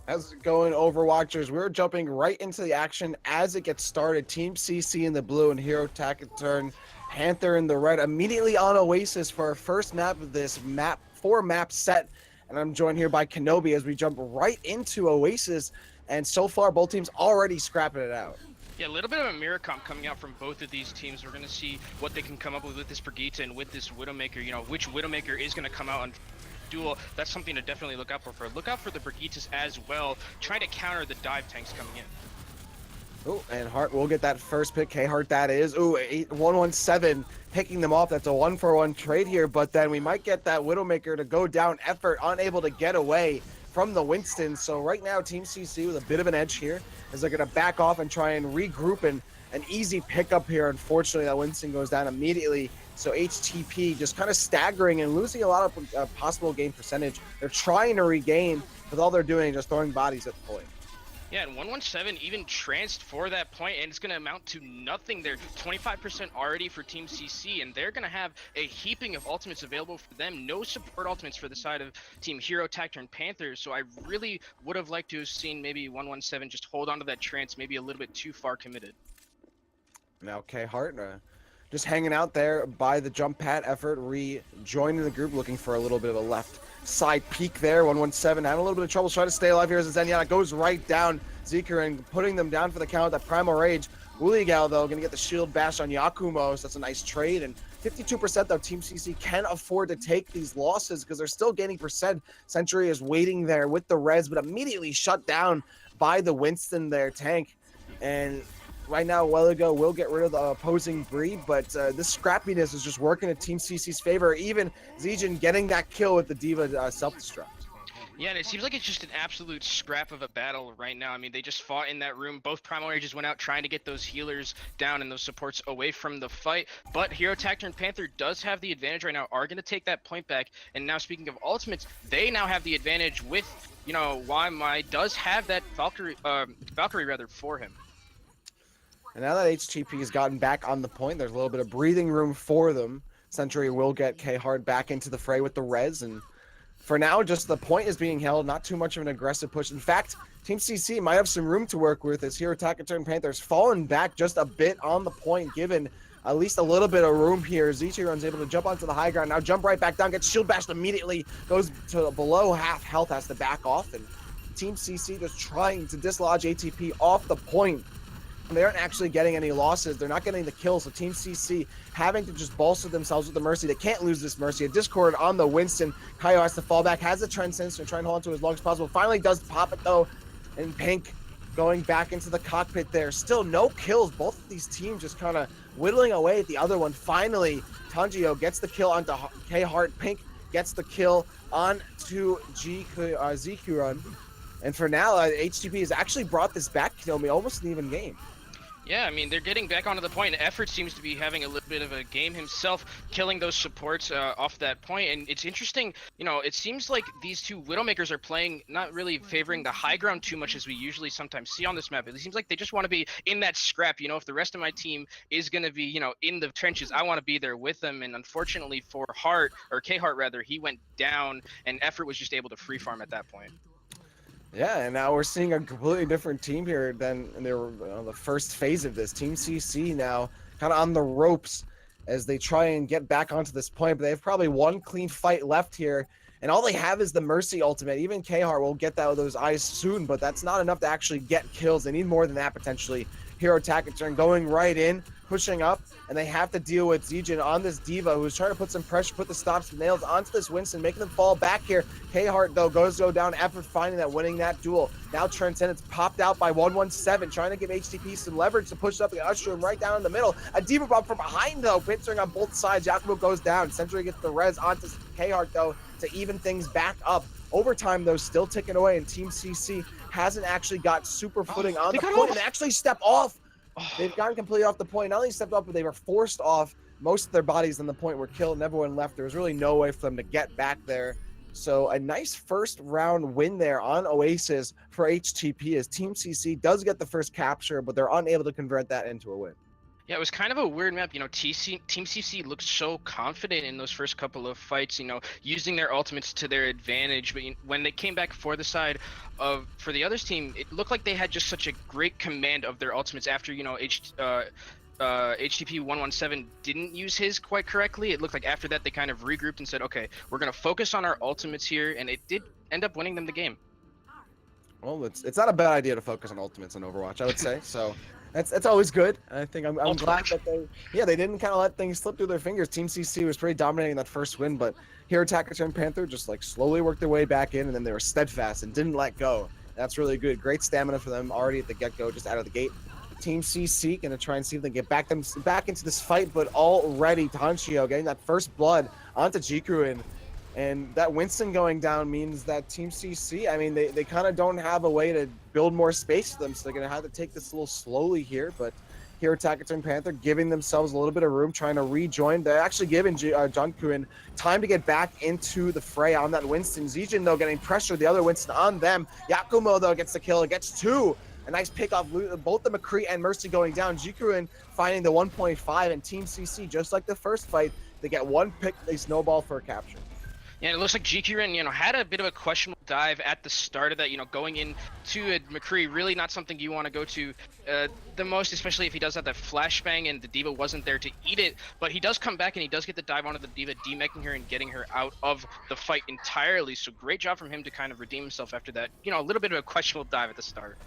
How's it going, Overwatchers? We're jumping right into the action as it gets started. Team CC in the blue and Hero Taciturn, Panther in the red, immediately on Oasis for our first map of this four-map set. And I'm joined here by Kenobi as we jump right into Oasis. And so far, both teams already scrapping it out. Yeah, a little bit of a mirror comp coming out from both of these teams. We're going to see what they can come up with this Brigitte and with this Widowmaker. You know, which Widowmaker is going to come out on duel. That's something to definitely look out for. Look out for the Brigittes as well, trying to counter the dive tanks coming in. Oh, and Hart will get that first pick. K-Hart that is. Ooh, 117 picking them off. That's a 1-for-1 trade here, but then we might get that Widowmaker to go down. Effort unable to get away from the Winston. So right now, Team CC with a bit of an edge here as they're going to back off and try and regroup, and an easy pickup here. Unfortunately, that Winston goes down immediately. So HTP just kind of staggering and losing a lot of possible game percentage. They're trying to regain, but all they're doing is just throwing bodies at the point. Yeah, and 117 even tranced for that point, and it's going to amount to nothing there. 25% already for Team CC, and they're going to have a heaping of ultimates available for them. No support ultimates for the side of Team Hero, Taciturn, Panther, so I really would have liked to have seen maybe 117 just hold on to that trance, maybe a little bit too far committed. Now K-Hart just hanging out there by the jump pad. Effort rejoining the group, looking for a little bit of a left side peek there. 117 having a little bit of trouble trying to stay alive here as Zenyatta goes right down Zeker and putting them down for the count. That Primal Rage. Wooligal, though, going to get the shield bash on Yakumo, so that's a nice trade. And 52% though, Team CC can afford to take these losses because they're still gaining percent. Sentry is waiting there with the res, but immediately shut down by the Winston there tank. And right now, Welligo will get rid of the opposing breed, but this scrappiness is just working in Team CC's favor. Even Zijin getting that kill with the D.Va self-destruct. Yeah, and it seems like it's just an absolute scrap of a battle right now. I mean, they just fought in that room. Both Primal Rages went out trying to get those healers down and those supports away from the fight. But Hero, Taciturn, and Panther does have the advantage right now, are going to take that point back. And now, speaking of ultimates, they now have the advantage with, you know, YMI does have that Valkyrie for him. And now that HTP has gotten back on the point, there's a little bit of breathing room for them. Sentry will get K-Hard back into the fray with the res, and for now, just the point is being held, not too much of an aggressive push. In fact, Team CC might have some room to work with as Hero, Taciturn, Panthers fallen back just a bit on the point, given at least a little bit of room here. Zichiron's able to jump onto the high ground, now jump right back down, gets shield bashed immediately, goes to below half health, has to back off, and Team CC just trying to dislodge ATP off the point. They aren't actually getting any losses. They're not getting the kills. So Team CC having to just bolster themselves with the Mercy. They can't lose this Mercy. A Discord on the Winston. Kaio has to fall back. Has a Transcendence to try and hold on to as long as possible. Finally does pop it though. And Pink going back into the cockpit there. Still no kills. Both of these teams just kind of whittling away at the other one. Finally, Tanjiro gets the kill onto K-Hart. Pink gets the kill onto Zikuran. And for now, HTP has actually brought this back, Kinomi, almost an even game. Yeah, I mean, they're getting back onto the point. Effort seems to be having a little bit of a game himself, killing those supports off that point. And it's interesting, you know, it seems like these two Widowmakers are playing, not really favoring the high ground too much as we usually sometimes see on this map. It seems like they just want to be in that scrap. You know, if the rest of my team is going to be, you know, in the trenches, I want to be there with them. And unfortunately for Hart, or K-Hart rather, he went down and Effort was just able to free farm at that point. Yeah, and now we're seeing a completely different team here than in the first phase of this. Team CC now kind of on the ropes as they try and get back onto this point, but they have probably one clean fight left here, and all they have is the Mercy ultimate. Even K-Hart will get that with those eyes soon, but that's not enough to actually get kills. They need more than that potentially. Hero Taciturn going right in, pushing up, and they have to deal with Zijin on this D.Va who's trying to put some pressure, put the stops and nails onto this Winston, making them fall back here. K-Hart, though, go down. Effort finding that, winning that duel. Now Transcendence popped out by 117, trying to give HTP some leverage to push up the usher him right down in the middle. A D.Va bomb from behind, though, pincering on both sides. Yakumo goes down. Sentry gets the res onto K-Hart, though, to even things back up. Overtime, though, still ticking away, and Team CC hasn't actually got super footing on the point and actually step off. They've gotten completely off the point. Not only stepped off, but they were forced off. Most of their bodies on the point were killed and everyone left. There was really no way for them to get back there. So a nice first round win there on Oasis for HTP as Team CC does get the first capture, but they're unable to convert that into a win. Yeah, it was kind of a weird map. Team CC looked so confident in those first couple of fights, using their ultimates to their advantage. But when they came back for for the others team, it looked like they had just such a great command of their ultimates after, HTP 117 didn't use his quite correctly. It looked like after that they kind of regrouped and said, okay, we're going to focus on our ultimates here. And it did end up winning them the game. Well, it's not a bad idea to focus on ultimates in Overwatch, I would say. So that's always good. I think I'm glad that they didn't kind of let things slip through their fingers. Team CC was pretty dominating that first win, but here Taciturn Panther just like slowly worked their way back in, and then they were steadfast and didn't let go. That's really good. Great stamina for them already at the get-go, just out of the gate. Team CC gonna try and see if they can get back into this fight, but already Tanchio getting that first blood onto Jikruin. And that Winston going down means that Team CC, I mean, they kind of don't have a way to build more space for them, so they're going to have to take this a little slowly here. But here, Taciturn Panther giving themselves a little bit of room, trying to rejoin. They're actually giving Junkuin time to get back into the fray on that Winston. Zijin, though, getting pressure, the other Winston on them. Yakumo, though, gets the kill. It gets two. A nice pick off both the McCree and Mercy going down. Jikuin finding the 1.5, and Team CC, just like the first fight, they get one pick, they snowball for a capture. Yeah, it looks like GQren, had a bit of a questionable dive at the start of that, going into a McCree, really not something you want to go to the most, especially if he does have that flashbang and the D.Va wasn't there to eat it. But he does come back and he does get the dive onto the D.Va, demecking her and getting her out of the fight entirely. So great job from him to kind of redeem himself after that, a little bit of a questionable dive at the start.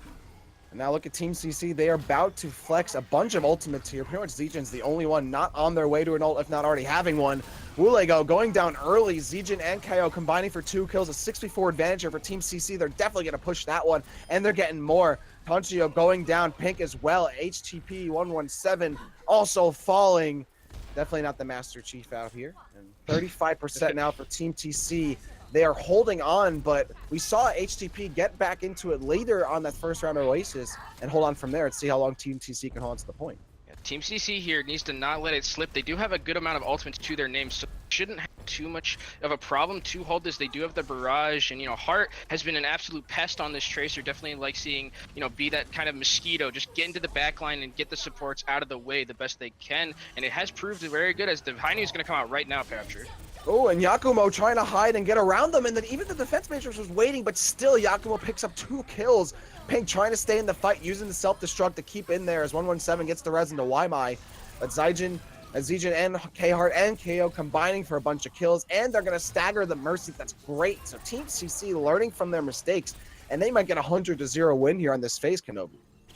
And now look at Team CC. They are about to flex a bunch of ultimates here. Pretty much Zijin's the only one not on their way to an ult, if not already having one. Wulego going down early. Zijin and KO combining for 2 kills. A 6v4 advantage here for Team CC. They're definitely going to push that one, and they're getting more. Tanchio going down. Pink as well. HTP 117 also falling. Definitely not the Master Chief out here. And 35% now for Team TC. They are holding on, but we saw HTP get back into it later on that first round of Oasis and hold on from there and see how long Team TC can hold on to the point. Yeah, Team CC here needs to not let it slip. They do have a good amount of ultimates to their name, so shouldn't have too much of a problem to hold this. They do have the barrage, and Hart has been an absolute pest on this Tracer. Definitely like seeing be that kind of mosquito, just get into the back line and get the supports out of the way the best they can, and it has proved very good, as the high news is going to come out right now, Capture. Oh, and Yakumo trying to hide and get around them, and then even the defense matrix was waiting, but still Yakumo picks up 2 kills. Pink trying to stay in the fight, using the self-destruct to keep in there as 117 gets the res into Waimai. But Zijin and K-Hart and KO combining for a bunch of kills, and they're going to stagger the Mercy. That's great. So Team CC learning from their mistakes, and they might get a 100-0 win here on this phase, Kenobi.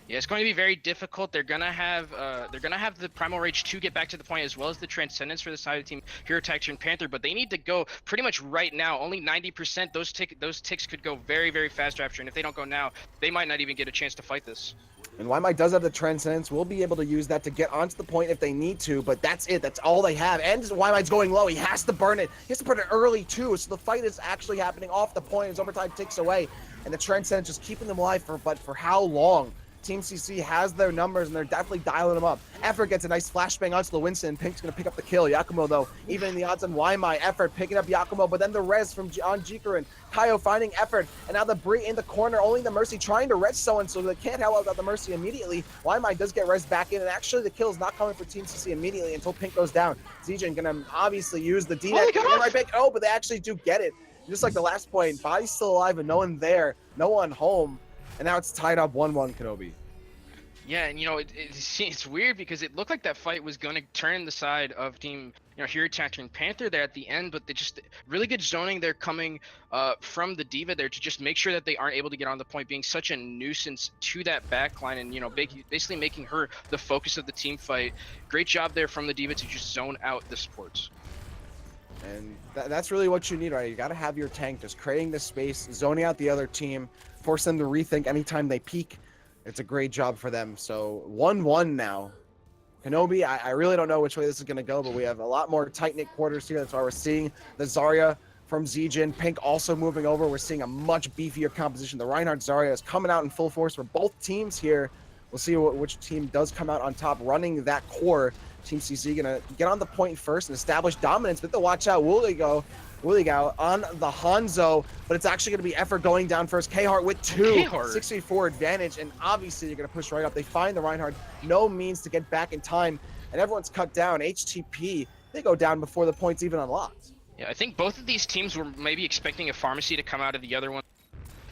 Yeah, it's going to be very difficult. They're gonna have the Primal Rage 2 get back to the point, as well as the Transcendence for the side of the team here at Taciturn Panther, but they need to go pretty much right now. Only 90%. Those ticks could go very, very fast after, and if they don't go now, they might not even get a chance to fight this. And Waimai does have the Transcendence. We'll be able to use that to get onto the point if they need to, but that's it. That's all they have. And Waimai's going low. He has to burn it. He has to burn it early, too, so the fight is actually happening off the point as overtime ticks away, and the Transcendence just keeping them alive but for how long? Team CC has their numbers, and they're definitely dialing them up. Effort gets a nice flashbang onto the Winston. Pink's going to pick up the kill. Yakumo, though, even in the odds on Waimai. Effort picking up Yakumo, but then the res on Jikurin. Kaio finding Effort, and now the Bree in the corner. Only the Mercy trying to res someone, so they can't help out the Mercy immediately. Waimai does get res back in, and actually the kill is not coming for Team CC immediately until Pink goes down. Zijin going to obviously use the D-Net. Oh, but they actually do get it. Just like the last point, Body's still alive and no one there, no one home. And now it's tied up 1-1, Kenobi. Yeah, and it's weird because it looked like that fight was going to turn the side of Team here Taciturn Panther there at the end, but they just really good zoning there coming from the D.Va there to just make sure that they aren't able to get on the point, being such a nuisance to that backline, and basically making her the focus of the team fight. Great job there from the D.Va to just zone out the supports. And that's really what you need, right? You got to have your tank just creating the space, zoning out the other team, force them to rethink anytime they peek. It's a great job for them. So 1-1 now. Kenobi, I really don't know which way this is going to go, but we have a lot more tight-knit quarters here. That's why we're seeing the Zarya from Zijin. Pink also moving over. We're seeing a much beefier composition. The Reinhardt Zarya is coming out in full force for both teams here. We'll see which team does come out on top running that core. Team CC going to get on the point first and establish dominance, but they'll watch out. Wulego Willigao on the Hanzo, but it's actually going to be Effort going down first. K-Hart with two, K-Hart. 6v4 advantage, and obviously you're going to push right up. They find the Reinhardt, no means to get back in time, and everyone's cut down. HTP, they go down before the point's even unlocked. Yeah, I think both of these teams were maybe expecting a pharmacy to come out of the other one.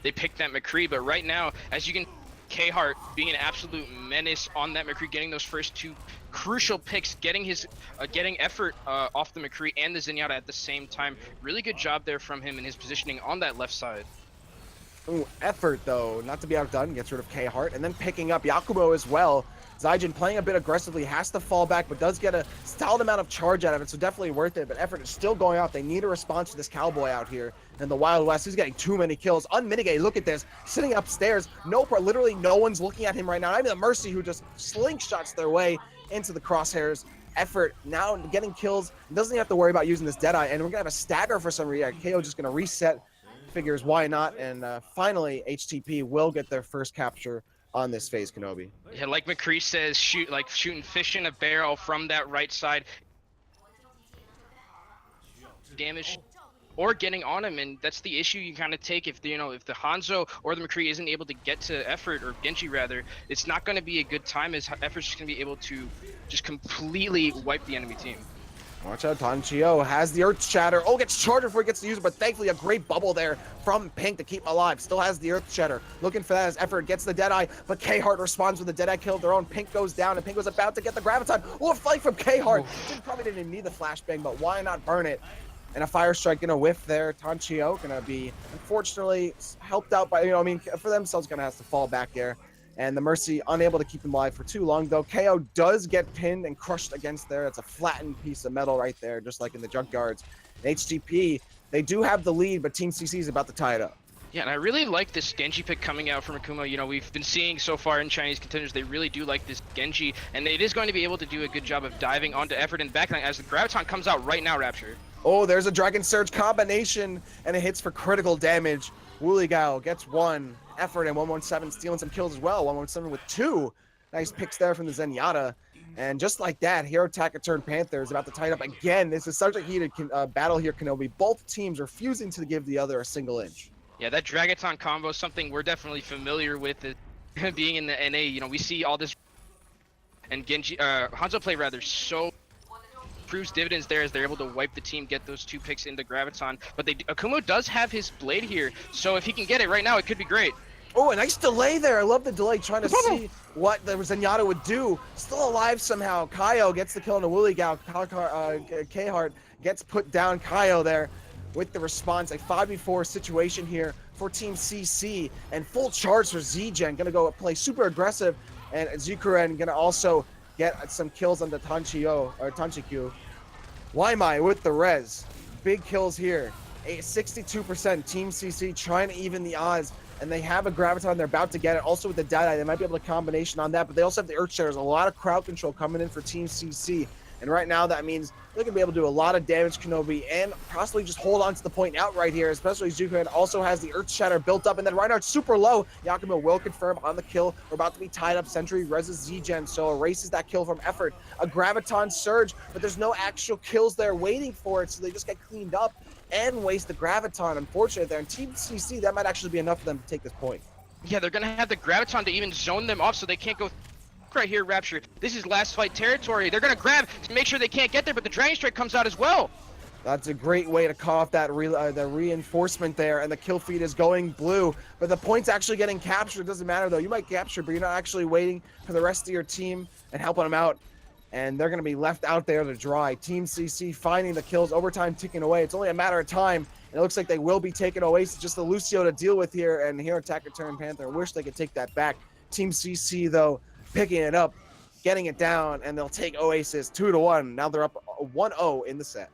They picked that McCree, but right now, as you can, K-Hart being an absolute menace on that McCree, getting those first two crucial picks, getting his getting effort off the McCree and the Zenyatta at the same time. Really good job there from him and his positioning on that left side. Ooh, Effort, though, not to be outdone, gets rid of K-Hart, and then picking up Yakumo as well. Zygen playing a bit aggressively, has to fall back, but does get a solid amount of charge out of it, so definitely worth it. But Effort is still going out. They need a response to this cowboy out here in the Wild West. He's getting too many kills. Unmitigated, look at this. Sitting upstairs, literally no one's looking at him right now. Not even the Mercy, who just slingshots their way into the crosshairs. Effort now getting kills. Doesn't even have to worry about using this Deadeye, and we're going to have a stagger for some reason. KO just going to reset. Figures why not, and finally HTP will get their first capture on this phase, Kenobi. Yeah, like McCree says, shooting fish in a barrel from that right side. Damage or getting on him, and that's the issue you kind of take if the Hanzo or the McCree isn't able to get to Effort, or Genji rather. It's not going to be a good time, as Effort's just going to be able to just completely wipe the enemy team. Watch out, Tanchio has the Earth Shatter. Oh, gets charged before he gets to use it, but thankfully a great bubble there from Pink to keep him alive. Still has the Earth Shatter. Looking for that as Effort gets the Deadeye, but K-Hart responds with the Deadeye kill of their own. Pink goes down, and Pink was about to get the Graviton. Oh, a fight from K-Hart. Probably didn't even need the flashbang, but why not burn it? And a Fire Strike gonna whiff there. Tanchio gonna be, unfortunately, helped out by, for themselves, gonna have to fall back there. And the Mercy unable to keep him alive for too long, though. KO does get pinned and crushed against there. It's a flattened piece of metal right there, just like in the Junkyards. And HTP, they do have the lead, but Team CC is about to tie it up. Yeah, and I really like this Genji pick coming out from Akuma. We've been seeing so far in Chinese contenders, they really do like this Genji, and it is going to be able to do a good job of diving onto Effort and backline as the Graviton comes out right now, Rapture. Oh, there's a Dragon Surge combination, and it hits for critical damage. Wuligao gets one. Effort and 117 stealing some kills as well. 117 with two. Nice picks there from the Zenyatta. And just like that, Hero Taciturn Panther is about to tie it up again. This is such a heated battle here, Kenobi. Both teams refusing to give the other a single inch. Yeah, that Dragaton combo is something we're definitely familiar with. Being in the NA, we see all this. And Genji, Hanzo play rather so proves dividends there as they're able to wipe the team, get those two picks into Graviton. But Akumo does have his blade here, so if he can get it right now, it could be great. Oh, a nice delay there. I love the delay, trying to see what the Zenyatta would do. Still alive somehow. Kaio gets the kill on the Wuligao. K-Hart gets put down. Kaio there with the response. A 5v4 situation here for Team CC, and full charge for Zigen. Gonna go play super aggressive, and Zikuren gonna also get some kills on the Tanchikyu. Waimai with the res. Big kills here. 62% Team CC trying to even the odds, and they have a Graviton. They're about to get it. Also with the Deadeye, they might be able to combination on that, but they also have the Earth Shatters. A lot of crowd control coming in for Team CC. And right now, that means they're going to be able to do a lot of damage, Kenobi, and possibly just hold on to the point out right here, especially Zuko also has the Earth Shatter built up, and then Reinhardt's super low. Yakumo will confirm on the kill. We're about to be tied up. Sentry reses Zigen, so erases that kill from Effort. A Graviton Surge, but there's no actual kills there waiting for it, so they just get cleaned up and waste the Graviton, unfortunately, there. And Team CC, that might actually be enough for them to take this point. Yeah, they're going to have the Graviton to even zone them off so they can't go right here, Rapture. This is last fight territory. They're going to grab to make sure they can't get there, but the Dragon Strike comes out as well. That's a great way to cut off that the reinforcement there, and the kill feed is going blue. But the point's actually getting captured. It doesn't matter, though. You might capture, but you're not actually waiting for the rest of your team and helping them out. And they're going to be left out there to dry. Team CC finding the kills, overtime ticking away. It's only a matter of time. And it looks like they will be taking Oasis, just the Lucio to deal with here. And here, Taciturn Panther wish they could take that back. Team CC, though, picking it up, getting it down, and they'll take Oasis 2-1. Now they're up 1-0 in the set.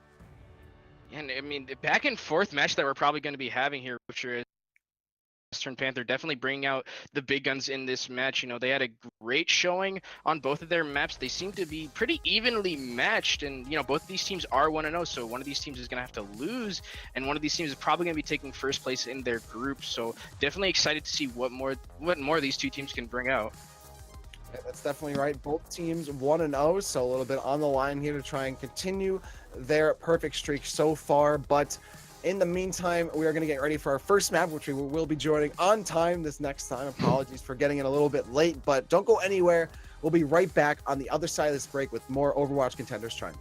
And I mean, the back and forth match that we're probably going to be having here, which is Taciturn Panther definitely bringing out the big guns in this match. They had a great showing on both of their maps. They seem to be pretty evenly matched, and both of these teams are 1-0, so one of these teams is going to have to lose, and one of these teams is probably going to be taking first place in their group. So definitely excited to see what more these two teams can bring out. Yeah, that's definitely right. Both teams 1-0, so a little bit on the line here to try and continue their perfect streak so far. But In the meantime, we are going to get ready for our first map, which we will be joining on time this next time. Apologies for getting in a little bit late, but don't go anywhere. We'll be right back on the other side of this break with more Overwatch Contenders Chime.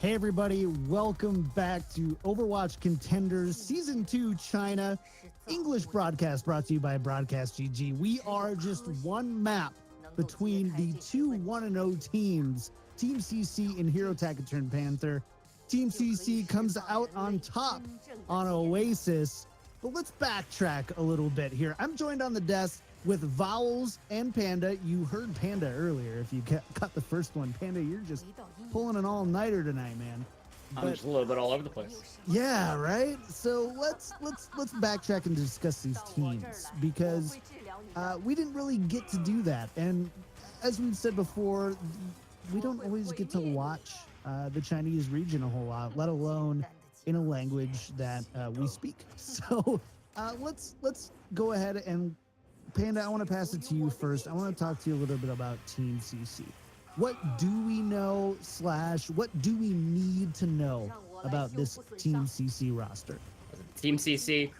Hey everybody, welcome back to Overwatch Contenders Season 2 China English broadcast brought to you by Broadcast.gg. We are just one map between the two 1-0 teams, Team CC and Hero Taciturn Panther. Team CC comes out on top on Oasis, but let's backtrack a little bit here. I'm joined on the desk with Vowels and Panda. You heard Panda earlier. If you cut the first one, Panda, you're just pulling an all-nighter tonight, man. I'm just a little bit all over the place. Yeah, right. So let's backtrack and discuss these teams, because we didn't really get to do that. And as we've said before, we don't always get to watch the Chinese region a whole lot, let alone in a language that we speak. So let's go ahead and, Panda, I want to pass it to you first. I want to talk to you a little bit about Team CC. What do we know / what do we need to know about this Team CC roster? Team CC,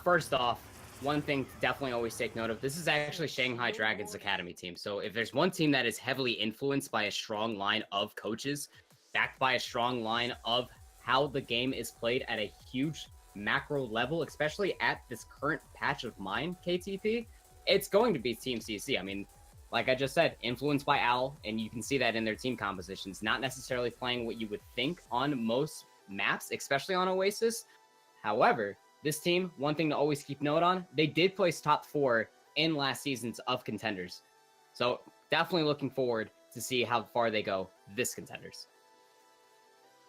first off, one thing to definitely always take note of, this is actually Shanghai Dragons Academy team. So if there's one team that is heavily influenced by a strong line of coaches, backed by a strong line of how the game is played at a huge macro level, especially at this current patch of mine, KTP, it's going to be Team CC. I mean, like I just said, influenced by Owl, and you can see that in their team compositions, not necessarily playing what you would think on most maps, especially on Oasis. However, this team, one thing to always keep note on, they did place top 4 in last seasons of Contenders. So definitely looking forward to see how far they go this Contenders.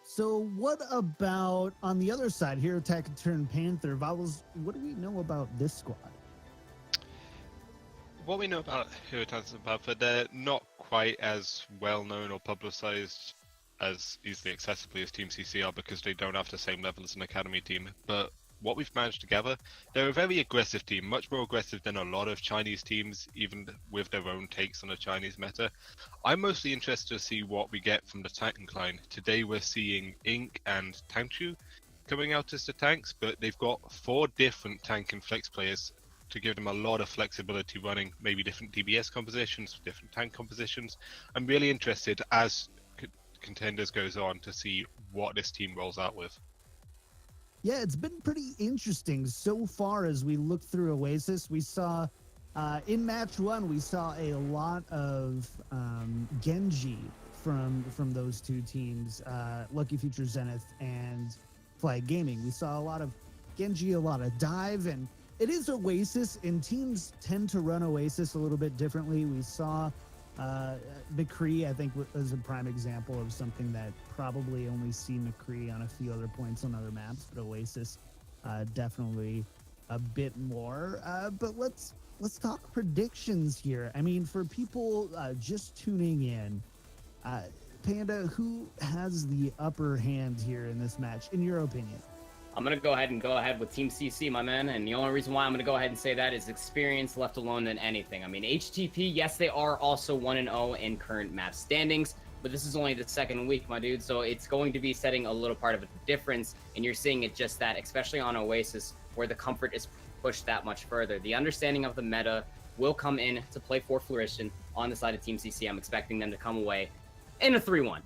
So what about on the other side, Hero Taciturn Panther? Vowels, what do we know about this squad? What we know about Hero Taciturn Panther, they're not quite as well known or publicized as easily accessibly as Team CC are, because they don't have the same level as an academy team. But what we've managed together, they're a very aggressive team, much more aggressive than a lot of Chinese teams, even with their own takes on the Chinese meta. I'm mostly interested to see what we get from the tank line. Today we're seeing Ink and Tangchu coming out as the tanks, but they've got 4 different tank and flex players to give them a lot of flexibility, running maybe different DBS compositions, different tank compositions. I'm really interested as Contenders goes on to see what this team rolls out with. Yeah, it's been pretty interesting so far as we look through Oasis. We saw in match 1, we saw a lot of Genji from those two teams, Lucky Future Zenith and Flag Gaming. We saw a lot of Genji, a lot of dive, and it is Oasis, and teams tend to run Oasis a little bit differently. We saw McCree, I think, was a prime example of something that probably only see McCree on a few other points on other maps, but Oasis definitely a bit more. But let's talk predictions here. I mean, for people just tuning in, Panda, who has the upper hand here in this match, in your opinion? I'm going to go ahead with Team CC, my man. And the only reason why I'm going to go ahead and say that is experience left alone than anything. I mean, HTP, yes, they are also 1-0 in current map standings, but this is only the second week, my dude. So it's going to be setting a little part of a difference. And you're seeing it just that, especially on Oasis, where the comfort is pushed that much further. The understanding of the meta will come in to play for fruition on the side of Team CC. I'm expecting them to come away in a 3-1.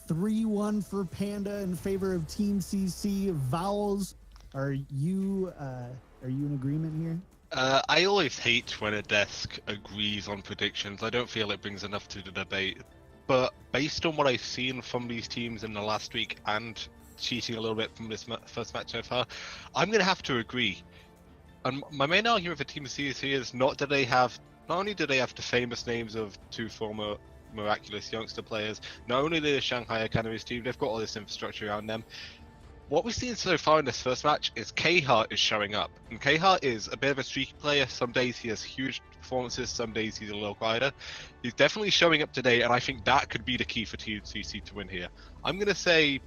3-1 for Panda in favor of Team CC. Vowels, are you in agreement here? I always hate when a desk agrees on predictions. I don't feel it brings enough to the debate. But based on what I've seen from these teams in the last week and cheating a little bit from this first match so far, I'm going to have to agree. And my main argument for Team CC is not only do they have the famous names of two former miraculous youngster players, not only the Shanghai Academies team, they've got all this infrastructure around them. What we've seen so far in this first match is K-Hart is showing up. And K-Hart is a bit of a streaky player. Some days he has huge performances, some days he's a little quieter. He's definitely showing up today, and I think that could be the key for Team CC to win here. I'm going to say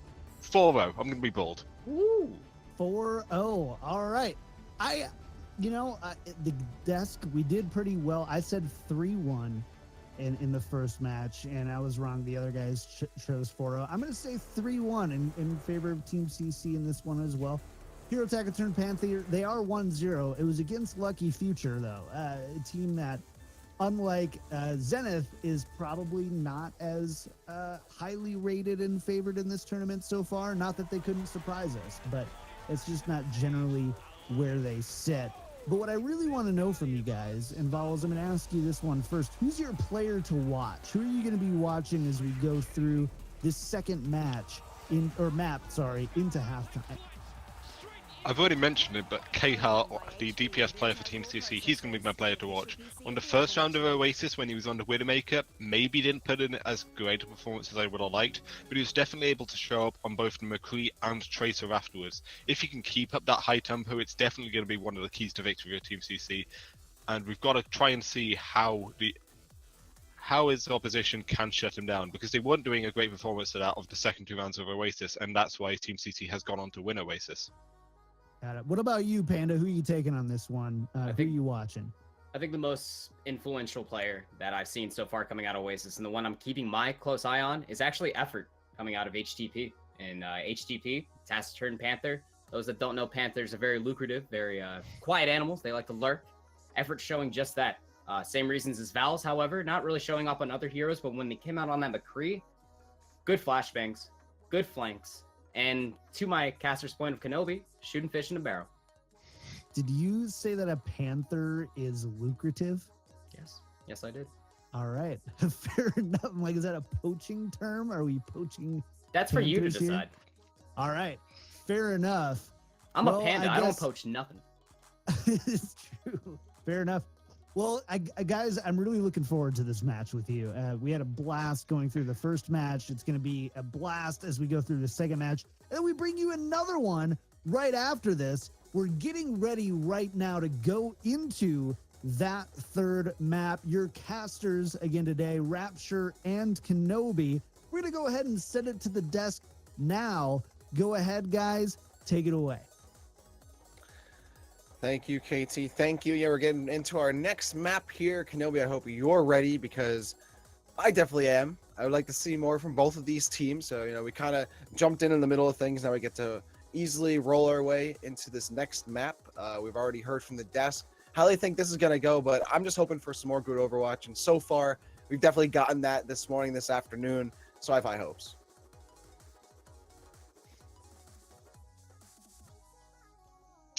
4-0. I'm going to be bold. Woo! 4-0. All right. The desk, we did pretty well. I said 3-1 in the first match, and I was wrong. The other guys chose 4-0. I'm going to say 3-1 in favor of Team CC in this one as well. Hero Taciturn Panther, they are 1-0. It was against Lucky Future, though, a team that, unlike Zenith, is probably not as highly rated and favored in this tournament so far. Not that they couldn't surprise us, but it's just not generally where they sit. But what I really want to know from you guys, and Vowels, I'm going to ask you this one first. Who's your player to watch? Who are you going to be watching as we go through this second map, into halftime? I've already mentioned it, but K-Hart, the DPS player for Team CC, he's going to be my player to watch. On the first round of Oasis, when he was on the Widowmaker, maybe didn't put in as great a performance as I would have liked, but he was definitely able to show up on both the McCree and Tracer afterwards. If he can keep up that high tempo, it's definitely going to be one of the keys to victory for Team CC. And we've got to try and see how his opposition can shut him down, because they weren't doing a great performance out of the second 2 rounds of Oasis, and that's why Team CC has gone on to win Oasis. Got it. What about you, Panda? Who are you taking on this one? Who are you watching? I think the most influential player that I've seen so far coming out of Oasis, and the one I'm keeping my close eye on, is actually Effort coming out of HTP. And HTP, Taciturn Panther. Those that don't know, Panthers are very lucrative, very quiet animals. They like to lurk. Effort showing just that. Same reasons as Vals, however, not really showing up on other heroes, but when they came out on that McCree, good flashbangs, good flanks. And to my caster's point of Kenobi, shooting fish in a barrel. Did you say that a Panther is lucrative? Yes. Yes, I did. All right. Fair enough. I'm like, is that a poaching term? Are we poaching? That's for you to Panthers here? decide. All right. Fair enough. I'm Well, a panda. I guess- don't poach nothing. It's true. Fair enough. Well, guys, I'm really looking forward to this match with you. We had a blast going through the first match. It's going to be a blast as we go through the second match. And we bring you another one right after this. We're getting ready right now to go into that third map. Your casters again today, Rapture and Kenobi. We're going to go ahead and send it to the desk now. Go ahead, guys. Take it away. Thank you, KT. Thank you. Yeah, we're getting into our next map here. Kenobi, I hope you're ready, because I definitely am. I would like to see more from both of these teams. So, we kind of jumped in the middle of things. Now we get to easily roll our way into this next map. We've already heard from the desk how they think this is going to go, but I'm just hoping for some more good Overwatch. And so far, we've definitely gotten that this morning, this afternoon. So I have high hopes.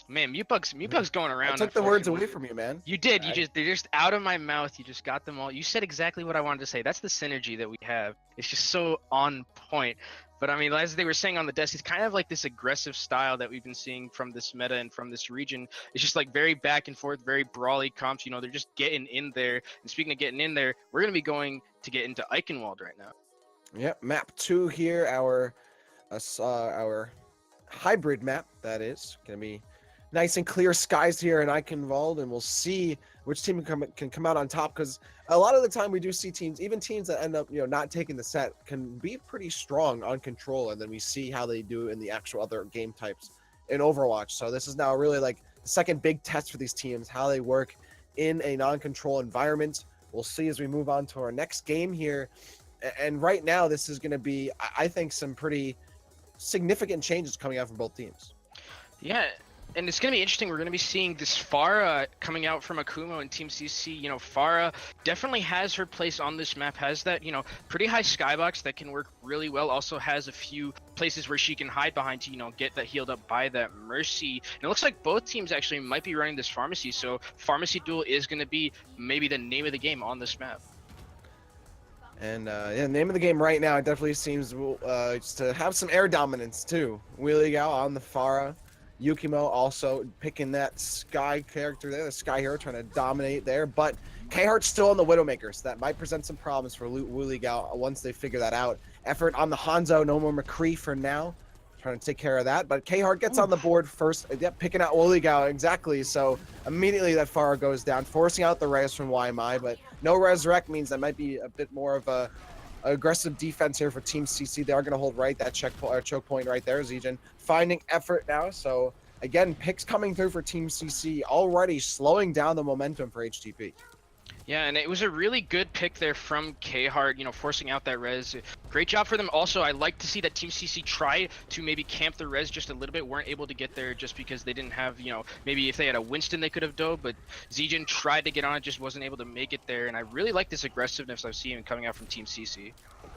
Man, mute bug's going around. I took the words unfortunately. away from you, man. You did. They're just out of my mouth. You just got them all. You said exactly what I wanted to say. That's the synergy that we have. It's just so on point. But I mean, as they were saying on the desk, it's kind of like this aggressive style that we've been seeing from this meta and from this region. It's just like very back and forth, very brawly comps. They're just getting in there. And speaking of getting in there, we're going to be going to get into Eichenwald right now. Yep, map 2 here. Our hybrid map, that is. Going to be nice and clear skies here in Eichenwald, and we'll see which team can come out on top, because a lot of the time we do see teams, even teams that end up not taking the set, can be pretty strong on control, and then we see how they do in the actual other game types in Overwatch. So this is now really like the second big test for these teams, how they work in a non-control environment. We'll see as we move on to our next game here. And right now this is going to be, I think, some pretty significant changes coming out from both teams. Yeah, and it's going to be interesting. We're going to be seeing this Pharah coming out from Akumo and Team CC. Pharah definitely has her place on this map, has that, pretty high skybox that can work really well. Also has a few places where she can hide behind to, get that healed up by that Mercy. And it looks like both teams actually might be running this Pharmacy. So Pharmacy Duel is going to be maybe the name of the game on this map. And the name of the game right now, it definitely seems just to have some air dominance too. Wheelie Gal on the Pharah. Yukimo also picking that Sky character there, the Sky Hero, trying to dominate there. But K-Heart's still on the Widowmaker, so that might present some problems for Wuligao once they figure that out. Effort on the Hanzo, no more McCree for now. Trying to take care of that. But K-Heart gets on the board first, picking out Wuligao, exactly. So immediately that Pharah goes down, forcing out the res from YMI. But no resurrect means that might be a bit more of a aggressive defense here for Team CC. They are going to hold right that choke point right there. Zijin finding effort now. So again, picks coming through for Team CC, already slowing down the momentum for HTP. Yeah, and it was a really good pick there from K-Heart, forcing out that res. Great job for them. Also, I like to see that Team CC try to maybe camp the res just a little bit. Weren't able to get there just because they didn't have, maybe if they had a Winston, they could have dove, but Zijin tried to get on it, just wasn't able to make it there. And I really like this aggressiveness I've seen coming out from Team CC.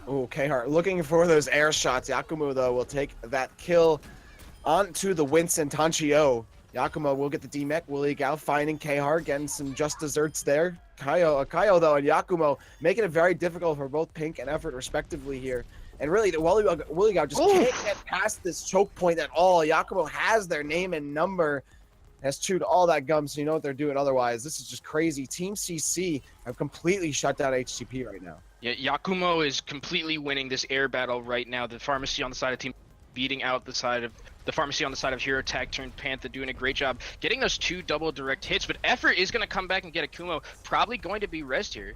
Oh, K-Heart looking for those air shots. Yakumo, though, will take that kill onto the Winston Tanchio. Yakumo will get the D-Mech. Wuligao finding K-Heart, getting some just desserts there. Kaio, though, and Yakumo making it very difficult for both Pink and Effort, respectively, here. And really, Wuligao just can't get past this choke point at all. Yakumo has their name and number, has chewed all that gum, so you know what they're doing otherwise. This is just crazy. Team CC have completely shut down HTP right now. Yeah, Yakumo is completely winning this air battle right now. The pharmacy on the side of Team beating out the pharmacy on the side of Hero Taciturn Panther, doing a great job getting those 2 double direct hits. But Effort is going to come back and get Akumo, probably going to be rest here.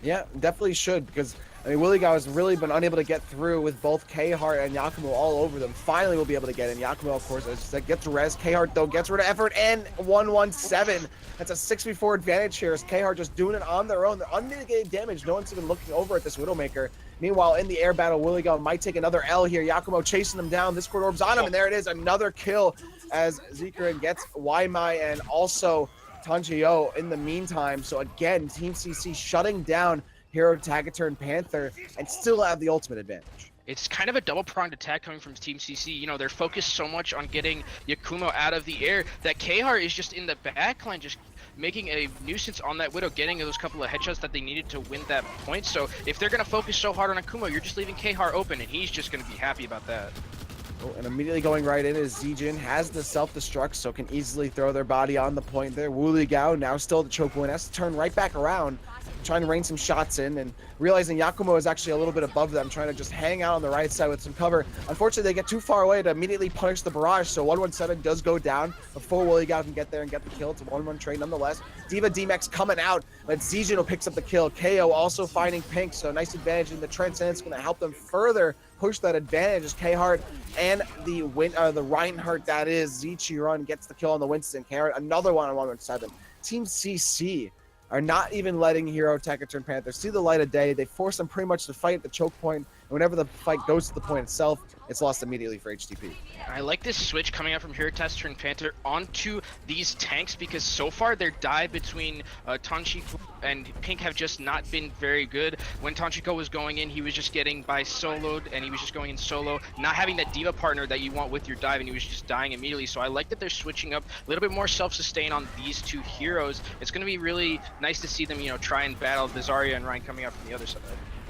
Yeah, definitely should, because Wuligao has really been unable to get through with both K-Heart and Yakumo all over them. Finally, we'll be able to get in. Yakumo, of course, gets res. K-Heart, though, gets rid of Effort, and 117. That's a 6v4 advantage here, as K-Heart just doing it on their own. They're unmitigated damage. No one's even looking over at this Widowmaker. Meanwhile, in the air battle, Wuligao might take another L here. Yakumo chasing them down. This Discord Orb's on him, and there it is. Another kill as Zikarin gets Waimai and also Tanjio in the meantime. So again, Team CC shutting down Hero Taciturn Panther and still have the ultimate advantage. It's kind of a double-pronged attack coming from Team CC. They're focused so much on getting Yakumo out of the air that K-Heart is just in the backline, just making a nuisance on that Widow, getting those couple of headshots that they needed to win that point. So if they're going to focus so hard on Akumo, you're just leaving K-Heart open, and he's just going to be happy about that. Oh, and immediately going right in is Zijin, has the self-destruct, so can easily throw their body on the point there. Wuligao now still the choke point, has to turn right back around, trying to rain some shots in, and realizing Yakumo is actually a little bit above them, trying to just hang out on the right side with some cover. Unfortunately, they get too far away to immediately punish the barrage, so 117 does go down before Wuligao can get there and get the kill. It's a 1-1 trade nonetheless. Diva D-Max coming out, but Zijin picks up the kill. KO also finding Pink, so nice advantage in the Transcendence, going to help them further push that advantage as K-Heart and the Reinhardt, that is, Zichirun gets the kill on the Winston. K-Heart, another one on 117. Team CC are not even letting Hero Taciturn Panther see the light of day. They force them pretty much to fight at the choke point, and whenever the fight goes to the point itself, it's lost immediately for HTP. I like this switch coming out from Hero Taciturn Panther onto these tanks, because so far their dive between Tanchiko and Pink have just not been very good. When Tanchiko was going in, he was just getting by soloed, and he was just going in solo, not having that diva partner that you want with your dive, and he was just dying immediately. So I like that they're switching up a little bit more self-sustain on these 2 heroes. It's going to be really nice to see them, try and battle the Zarya and Ryan coming out from the other side.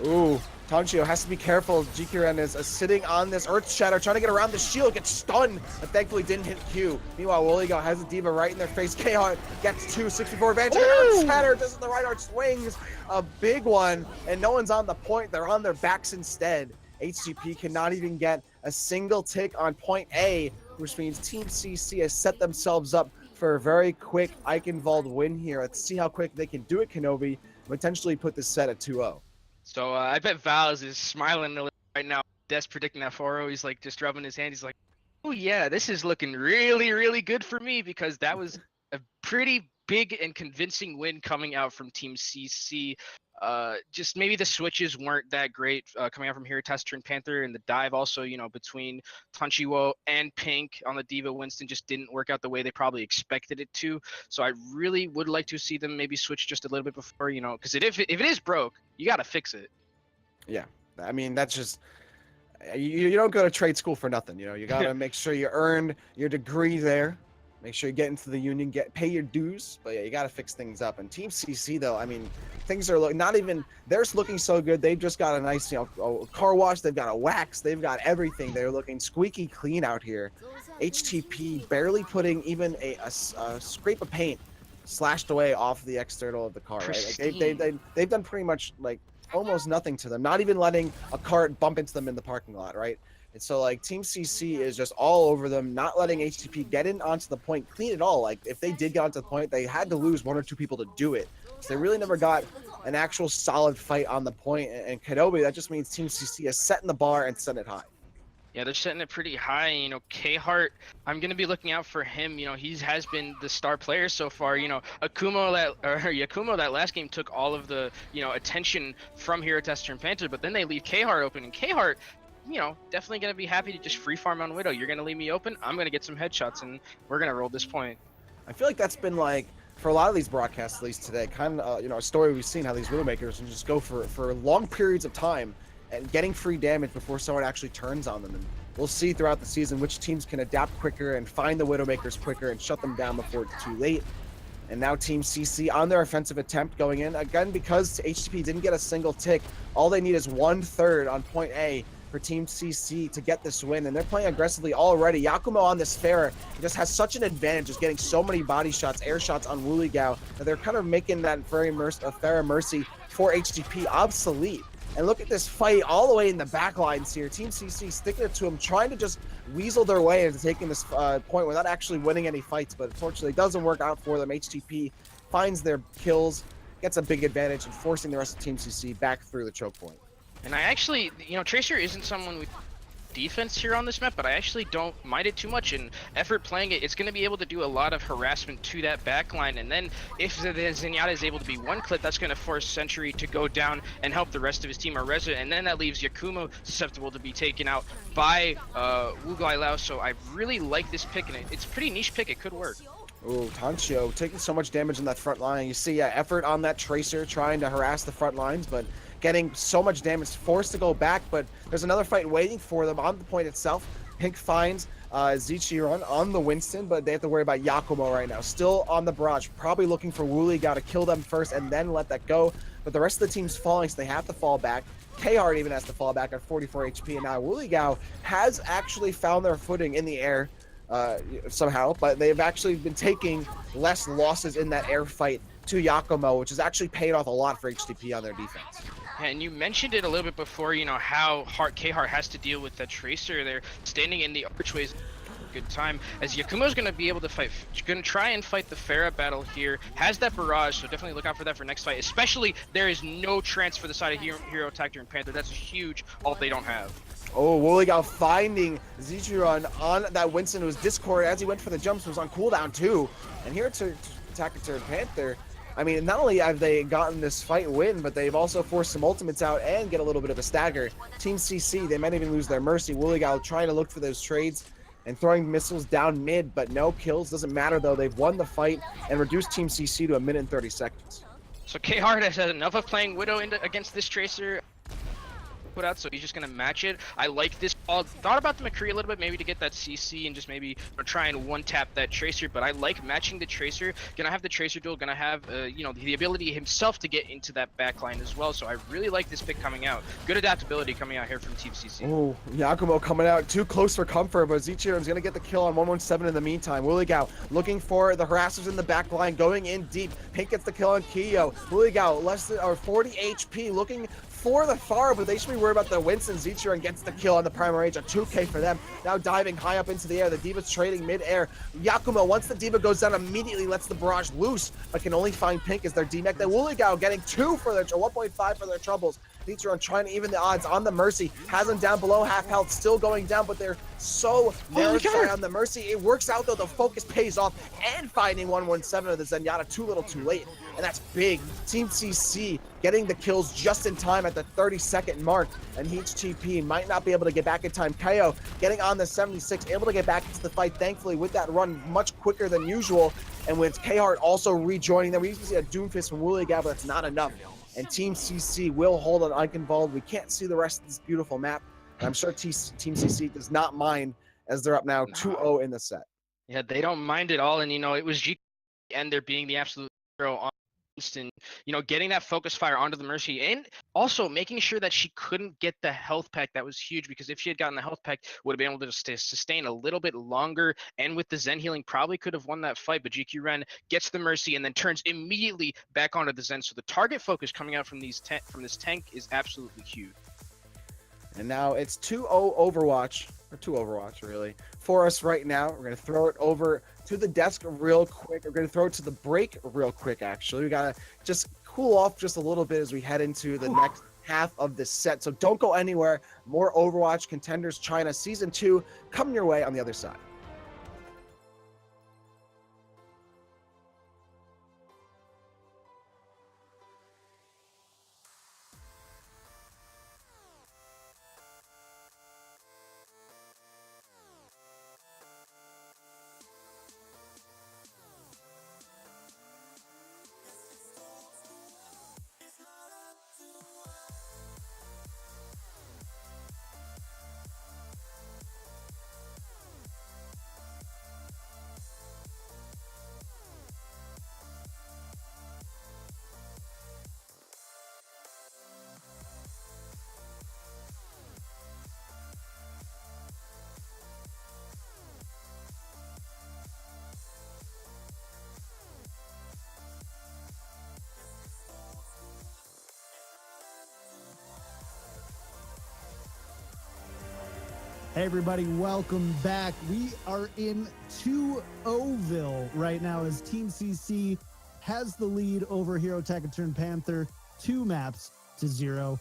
Ooh, Tanchio has to be careful. Jikiren is sitting on this Earth Shatter, trying to get around the shield, gets stunned, but thankfully didn't hit Q. Meanwhile, Wuligao has a diva right in their face. K-Heart gets 2, 64 advantage. Earth Shatter does the right arc, swings a big one, and no one's on the point. They're on their backs instead. HTP cannot even get a single tick on point A, which means Team CC has set themselves up for a very quick Eichenwald win here. Let's see how quick they can do it, Kenobi, potentially put this set at 2-0. So I bet Val's is smiling a little right now. Des predicting that 4-0. He's like just rubbing his hand. He's like, oh yeah, this is looking really, really good for me, because that was a pretty big and convincing win coming out from Team CC. Just maybe the switches weren't that great coming out from here. Taciturn Panther, and the dive also, between Tanchiwo and Pink on the Diva Winston just didn't work out the way they probably expected it to. So I really would like to see them maybe switch just a little bit before, because if it is broke, you got to fix it. Yeah, I mean, that's just, you don't go to trade school for nothing. You got to make sure you earned your degree there. Make sure you get into the union, pay your dues. But yeah, you got to fix things up. And Team CC though, I mean, things are not even. They're looking so good. They've just got a nice, car wash. They've got a wax. They've got everything. They're looking squeaky clean out here. HTP barely putting even a scrape of paint slashed away off the external of the car. Right? Like they've done pretty much like almost nothing to them. Not even letting a cart bump into them in the parking lot. Right. And so, like, Team CC is just all over them, not letting HTP get in onto the point clean at all. Like, if they did get onto the point, they had to lose 1 or 2 people to do it. So they really never got an actual solid fight on the point. And Kenobi, that just means Team CC is setting the bar and setting it high. Yeah, they're setting it pretty high. You know, K-Hart, I'm going to be looking out for him. You know, he has been the star player so far. You know, Yakumo, that last game took all of the, attention from Hero Taciturn Panther, but then they leave K-Hart open. And K-Hart, definitely going to be happy to just free farm on Widow. You're going to leave me open, I'm going to get some headshots, and we're going to roll this point. I feel like that's been like, for a lot of these broadcasts, at least today, kind of, a story we've seen how these Widowmakers can just go for long periods of time and getting free damage before someone actually turns on them. And we'll see throughout the season which teams can adapt quicker and find the Widowmakers quicker and shut them down before it's too late. And now Team CC on their offensive attempt going in. Again, because HTP didn't get a single tick, all they need is 1/3 on point A for Team CC to get this win, and they're playing aggressively already. Yakumo on this Pharah just has such an advantage, just getting so many body shots, air shots on Wuligao, that they're kind of making that Pharah Mercy for HTP obsolete. And look at this fight all the way in the back lines here. Team CC sticking it to him, trying to just weasel their way into taking this point without actually winning any fights, but unfortunately it doesn't work out for them. HTP finds their kills, gets a big advantage, and forcing the rest of Team CC back through the choke point. And I actually, Tracer isn't someone with defense here on this map, but I actually don't mind it too much. And Effort playing it, it's going to be able to do a lot of harassment to that backline. And then if the Zenyatta is able to be one clip, that's going to force Sentry to go down and help the rest of his team Arreza. And then that leaves Yakumo susceptible to be taken out by Wu Guilao. So I really like this pick, and it's a pretty niche pick. It could work. Oh, Tancho taking so much damage in that front line. You see Effort on that Tracer trying to harass the front lines, but getting so much damage, forced to go back. But there's another fight waiting for them on the point itself. Pink finds Zichiron on the Winston, but they have to worry about Yakumo right now. Still on the barrage, probably looking for Wuligao to kill them first and then let that go. But the rest of the team's falling, so they have to fall back. K-Hart even has to fall back at 44 HP, and now Wuligao has actually found their footing in the air somehow, but they've actually been taking less losses in that air fight to Yakumo, which has actually paid off a lot for HTP on their defense. And you mentioned it a little bit before, how K-Hart has to deal with that Tracer there, standing in the archways. Good time, as Yakumo's going to be able to fight, going to try and fight the Pharah battle here, has that barrage, so definitely look out for that for next fight, especially there is no trance for the side of Hero Taciturn Panther. That's a huge alt they don't have. Oh, Wuligao finding Zichiron on that Winston, who was Discord as he went for the jumps, was on cooldown too. And here to Taciturn Panther, I mean, not only have they gotten this fight win, but they've also forced some ultimates out and get a little bit of a stagger. Team CC, they might even lose their mercy. Wuligao trying to look for those trades and throwing missiles down mid, but no kills. Doesn't matter though, they've won the fight and reduced Team CC to 1 minute and 30 seconds. So K-Hart has had enough of playing Widow against this Tracer put out, so he's just gonna match it. I like this call. Thought about the McCree a little bit, maybe to get that CC and just maybe try and one-tap that Tracer, but I like matching the Tracer. Gonna have the Tracer duel, gonna have the ability himself to get into that backline as well, so I really like this pick coming out. Good adaptability coming out here from Team CC. Oh, Yakumo coming out too close for comfort, but Zichiron's gonna get the kill on 117 in the meantime. Wuligao looking for the harassers in the backline, going in deep. Pink gets the kill on Kiyo. Wuligao less than 40 HP, looking for the Pharah, but they should be worried about the Winston. Zichiron gets the kill on the primary range, a 2K for them. Now diving high up into the air, the D.Va's trading mid-air. Yakumo, once the D.Va goes down, immediately lets the barrage loose, but can only find Pink as their D-Mech. Then Wuligao getting 2 for their 1.5 for their troubles. Zichiron trying to even the odds on the Mercy, has them down below half health, still going down, but they're so narrow on the Mercy. It works out though, the focus pays off, and finding 117 of the Zenyatta too little too late, and that's big. Team CC getting the kills just in time at the 30-second mark, and HTP might not be able to get back in time. KO getting on the 76, able to get back into the fight, thankfully, with that run much quicker than usual, and with K-Hart also rejoining them. We used to see a Doomfist from Wuligao, but that's not enough. And Team CC will hold on Eichenwald. We can't see the rest of this beautiful map. And I'm sure Team CC does not mind as they're up now 2-0 in the set. Yeah, they don't mind at all, and it was G and there being the absolute hero on and getting that focus fire onto the Mercy, and also making sure that she couldn't get the health pack. That was huge, because if she had gotten the health pack, would have been able to sustain a little bit longer, and with the Zen healing probably could have won that fight. But GQ Ren gets the Mercy and then turns immediately back onto the Zen, so the target focus coming out from this tank is absolutely huge. And now it's 2-0 Overwatch, or 2 Overwatch really, for us right now. We're going to throw it over to the desk real quick. We're going to throw it to the break real quick, actually. We got to just cool off just a little bit as we head into the next half of this set. So don't go anywhere. More Overwatch Contenders China Season 2 coming your way on the other side. Hey everybody, welcome back. We are in 2-0ville right now as Team CC has the lead over Hero Taciturn Panther 2-0.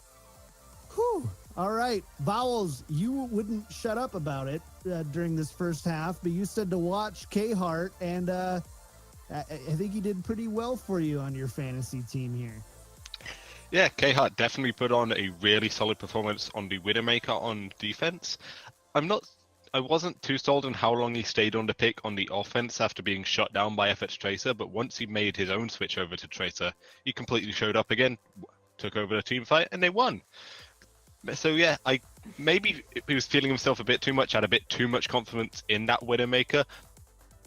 Whew. All right, Vowels, you wouldn't shut up about it during this first half, but you said to watch K-Hart, and I think he did pretty well for you on your fantasy team here. Yeah, K-Hart definitely put on a really solid performance on the Widowmaker on defense. I wasn't too sold on how long he stayed on the pick on the offense after being shut down by FX Tracer, but once he made his own switch over to Tracer, he completely showed up again, took over the team fight, and they won. So yeah, maybe he was feeling himself a bit too much, had a bit too much confidence in that Widowmaker.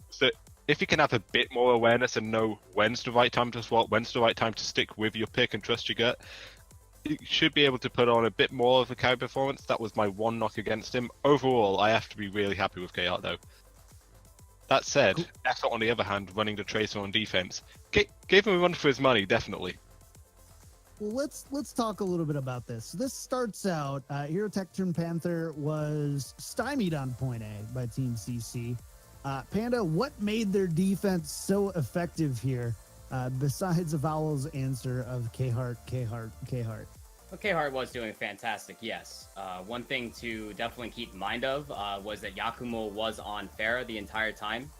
So if you can have a bit more awareness and know when's the right time to swap, when's the right time to stick with your pick and trust your gut, you should be able to put on a bit more of a carry performance. That was my one knock against him. Overall, I have to be really happy with K-Hart though. That said, Effort on the other hand, running the Tracer on defense, gave him a run for his money, definitely. Well, let's talk a little bit about this. This starts out, Hero Taciturn Panther was stymied on point A by Team CC. Panda, what made their defense so effective here? Besides Vowel's answer of K-Hart. Well, K-Hart was doing fantastic, yes. One thing to definitely keep in mind of was that Yakumo was on Pharah the entire time.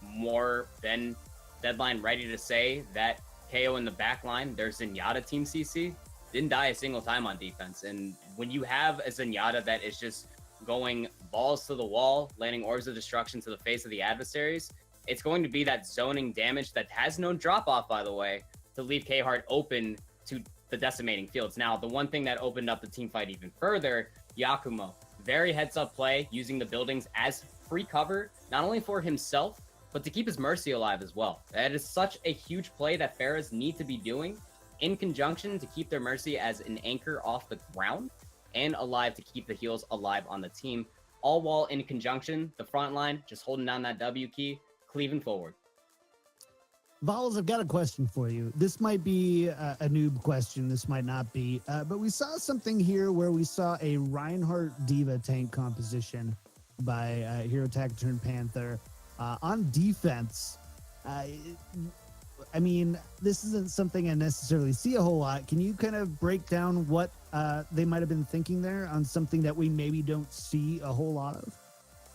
More than Deadline ready to say that KO in the back line, their Zenyatta Team CC didn't die a single time on defense. And when you have a Zenyatta that is just going balls to the wall, landing orbs of destruction to the face of the adversaries, it's going to be that zoning damage that has no drop off, by the way, to leave K-Hart open to the decimating fields. Now, the one thing that opened up the team fight even further, Yakumo, very heads up play, using the buildings as free cover, not only for himself, but to keep his Mercy alive as well. That is such a huge play that Pharahs need to be doing in conjunction to keep their Mercy as an anchor off the ground and alive to keep the heals alive on the team. All while in conjunction, the front line just holding down that W key, cleaving forward. Vowels, I've got a question for you. This might be a noob question. This might not be. But we saw something here where we saw a Reinhardt Diva tank composition by Hero Taciturn Panther. On defense, I mean, this isn't something I necessarily see a whole lot. Can you kind of break down what they might have been thinking there on something that we maybe don't see a whole lot of?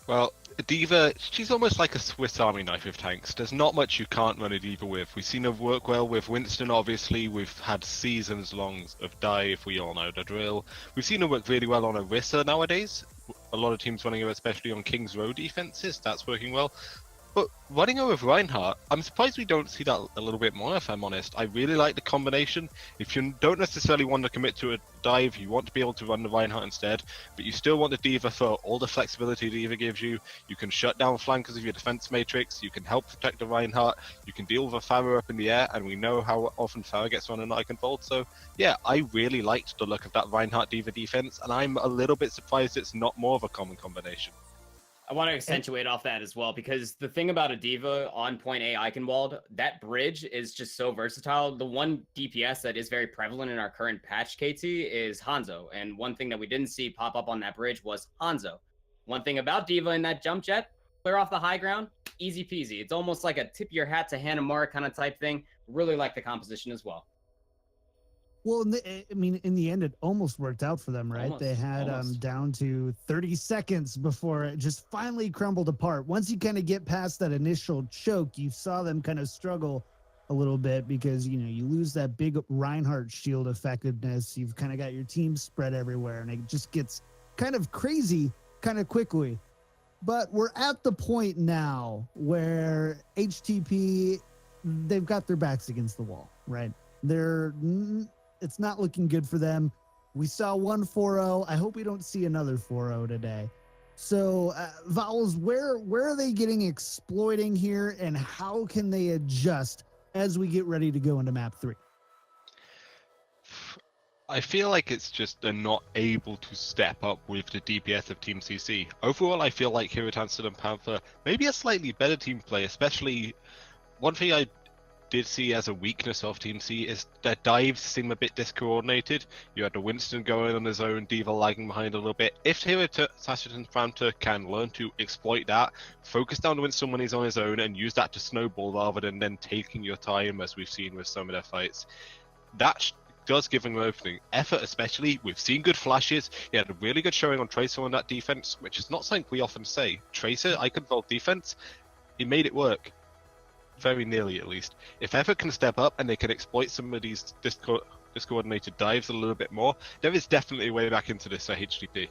Well, D.Va, she's almost like a Swiss Army knife with tanks. There's not much you can't run a D.Va with. We've seen her work well with Winston, obviously. We've had seasons long of Dive, we all know the drill. We've seen her work really well on Orisa nowadays. A lot of teams running her, especially on King's Row defenses. That's working well. But running over Reinhardt, I'm surprised we don't see that a little bit more, if I'm honest. I really like the combination. If you don't necessarily want to commit to a dive, you want to be able to run the Reinhardt instead, but you still want the D.Va for all the flexibility the D.Va gives you. You can shut down flankers of your defense matrix, you can help protect the Reinhardt, you can deal with a Pharah up in the air, and we know how often Pharah gets run and I can fold. So yeah, I really liked the look of that Reinhardt D.Va defense, and I'm a little bit surprised it's not more of a common combination. I want to accentuate off that as well, because the thing about a D.Va on point A Eichenwald, that bridge is just so versatile. The one DPS that is very prevalent in our current patch, KT, is Hanzo. And one thing that we didn't see pop up on that bridge was Hanzo. One thing about D.Va in that jump jet, clear off the high ground, easy peasy. It's almost like a tip your hat to Hanamura kind of type thing. Really like the composition as well. Well, in the end, it almost worked out for them, right? Almost, They had almost. Down to 30 seconds before it just finally crumbled apart. Once you kind of get past that initial choke, you saw them kind of struggle a little bit because, you know, you lose that big Reinhardt shield effectiveness. You've kind of got your team spread everywhere, and it just gets kind of crazy kind of quickly. But we're at the point now where HTP, they've got their backs against the wall, right? It's not looking good for them. We saw 1 4-0. I hope we don't see another 4-0 today. So, Vowels, where are they getting exploiting here, and how can they adjust as we get ready to go into map 3? I feel like it's just they're not able to step up with the DPS of Team CC. Overall, I feel like Hero Taciturn and Panther maybe a slightly better team play, especially one thing I did see as a weakness of Team C is their dives seem a bit discoordinated. You had the Winston going on his own, D.Va lagging behind a little bit. If Hero Taciturn Panther can learn to exploit that, focus down the Winston when he's on his own, and use that to snowball rather than then taking your time, as we've seen with some of their fights, that does give him an opening. Effort especially, we've seen good flashes. He had a really good showing on Tracer on that defense, which is not something we often say. Tracer, I can hold defense, he made it work. Very nearly, at least. If Effort can step up and they can exploit some of these discoordinated dives a little bit more, there is definitely a way back into this HDP.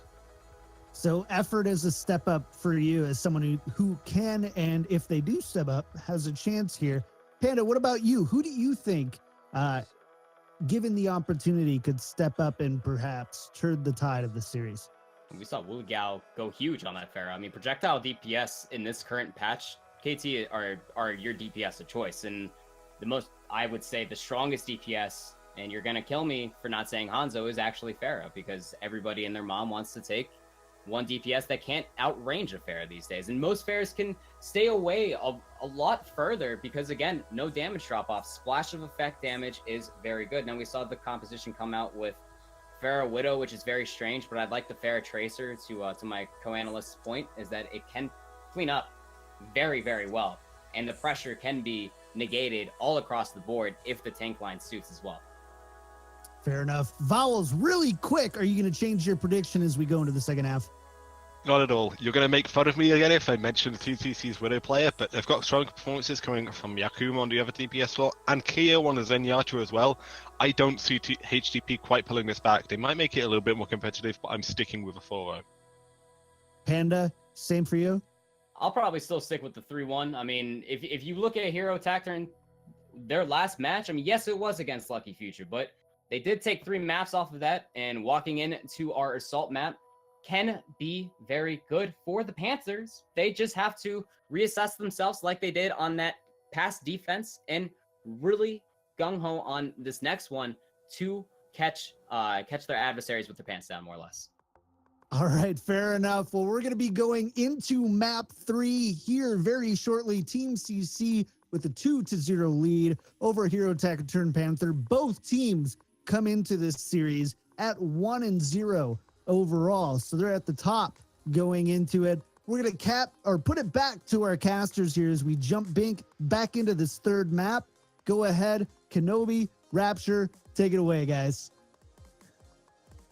So Effort is a step up for you as someone who can, and if they do step up, has a chance here. Panda, what about you? Who do you think, given the opportunity, could step up and perhaps turn the tide of the series? We saw Wu Gao go huge on that Pharah. I mean, projectile DPS in this current patch, KT are your DPS of choice, and the most, I would say, the strongest DPS, and you're gonna kill me for not saying Hanzo, is actually Pharah, because everybody and their mom wants to take one DPS that can't outrange a Pharah these days, and most Pharahs can stay away a lot further because, again, no damage drop-off. Splash of effect damage is very good. Now, we saw the composition come out with Pharah Widow, which is very strange, but I'd like the Pharah Tracer, to my co-analyst's point, is that it can clean up very, very well, and the pressure can be negated all across the board if the tank line suits as well. Fair enough. Vowels, really quick, are you going to change your prediction as we go into the second half? Not at all. You're going to make fun of me again if I mention TCC's Widow player, but they've got strong performances coming from Yakuma on the other DPS slot, and Keo on the Zenyatta as well. I don't see HDP quite pulling this back. They might make it a little bit more competitive, but I'm sticking with a 4-0. Panda, same for you? I'll probably still stick with the 3-1. I mean, if you look at Hero Taciturn, their last match, I mean, yes, it was against Lucky Future, but they did take 3 maps off of that, and walking into our Assault map can be very good for the Panthers. They just have to reassess themselves like they did on that past defense and really gung-ho on this next one to catch their adversaries with their pants down, more or less. All right, fair enough. Well, we're going to be going into map 3 here very shortly. Team CC with a 2-0 lead over Hero Taciturn Panther. Both teams come into this series at 1-0 overall, so they're at the top going into it. We're going to put it back to our casters here as we jump back into this third map. Go ahead, Kenobi, Rapture, take it away, guys.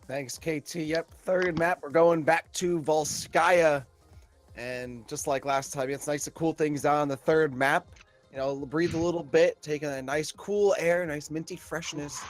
Thanks, KT. Yep, third map. We're going back to Volskaya. And just like last time, it's nice to cool things down on the third map. You know, breathe a little bit, taking a nice cool air, nice minty freshness.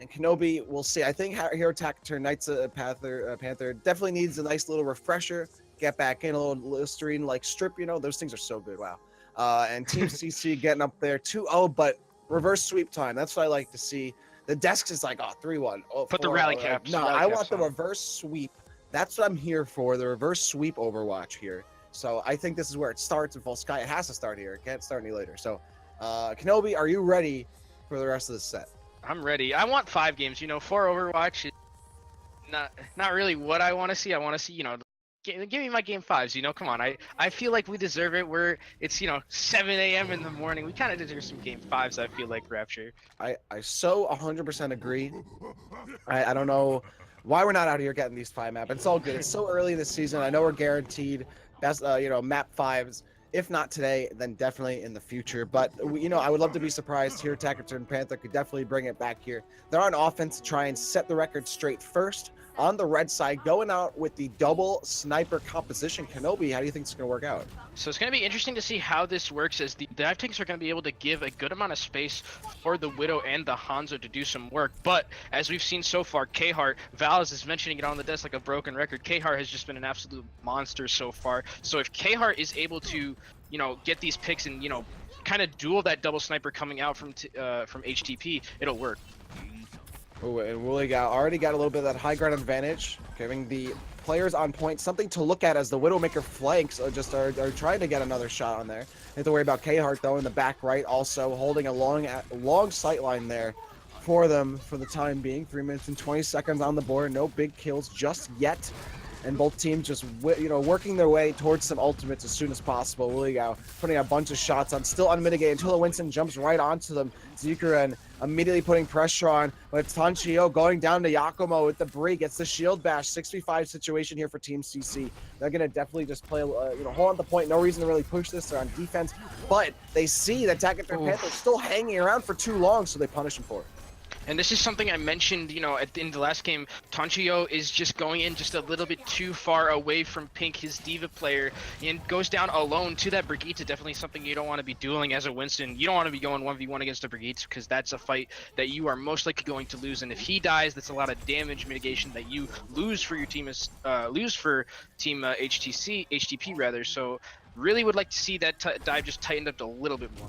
And Kenobi, we'll see. I think Hero Taciturn Knights Panther definitely needs a nice little refresher. Get back in a little Listerine like strip, you know, those things are so good. Wow. And Team CC getting up there 2-0, but reverse sweep time. That's what I like to see. The desk is like, oh, 3-1. Oh, Put the 4-0. rally Like, caps. no, rally I caps want the on. reverse sweep. That's what I'm here for, the reverse sweep Overwatch here. So I think this is where it starts in Volskaya. It has to start here. It can't start any later. So, Kenobi, are you ready for the rest of the set? I'm ready. I want 5 games. 4 Overwatch is not really what I want to see. I want to see, give me my game 5s. Come on. I feel like we deserve it. It's 7 a.m. in the morning. We kind of deserve some game 5s. I feel like, Rapture. I so 100% agree. I don't know why we're not out here getting these 5 maps. It's all good. It's so early in the season. I know we're guaranteed best, map 5s. If not today, then definitely in the future. But, I would love to be surprised here. Taciturn Panther could definitely bring it back here. They're on offense to try and set the record straight first. On the red side, going out with the double sniper composition. Kenobi, how do you think it's going to work out? So it's going to be interesting to see how this works, as the dive tanks are going to be able to give a good amount of space for the Widow and the Hanzo to do some work. But as we've seen so far, K-Heart, Val's is mentioning it on the desk like a broken record. K-Heart has just been an absolute monster so far. So if K-Heart is able to, get these picks and, kind of duel that double sniper coming out from HTP, it'll work. Oh, and Wooly already got a little bit of that high ground advantage, giving the players on point something to look at as the Widowmaker flanks are trying to get another shot on there. They have to worry about K-Heart though in the back right, also holding a long sight line there for them for the time being. 3 minutes and 20 seconds on the board, no big kills just yet. And both teams just, working their way towards some ultimates as soon as possible. Willigao putting a bunch of shots on, still unmitigated until Winston jumps right onto them. Zikuren immediately putting pressure on, but Tanchio going down to Yakumo with the break. It's the shield bash, 6v5 situation here for Team CC. They're going to definitely just play, hold on the point. No reason to really push this. They're on defense, but they see that Taciturn Panther's still hanging around for too long, so they punish him for it. And this is something I mentioned, in the last game. Tanchio is just going in just a little bit too far away from Pink, his diva player, and goes down alone to that Brigitte. Definitely something you don't want to be dueling as a Winston. You don't want to be going 1v1 against a Brigitte, because that's a fight that you are most likely going to lose. And if he dies, that's a lot of damage mitigation that you lose for your team, Team HTP rather. So really would like to see that dive just tightened up a little bit more.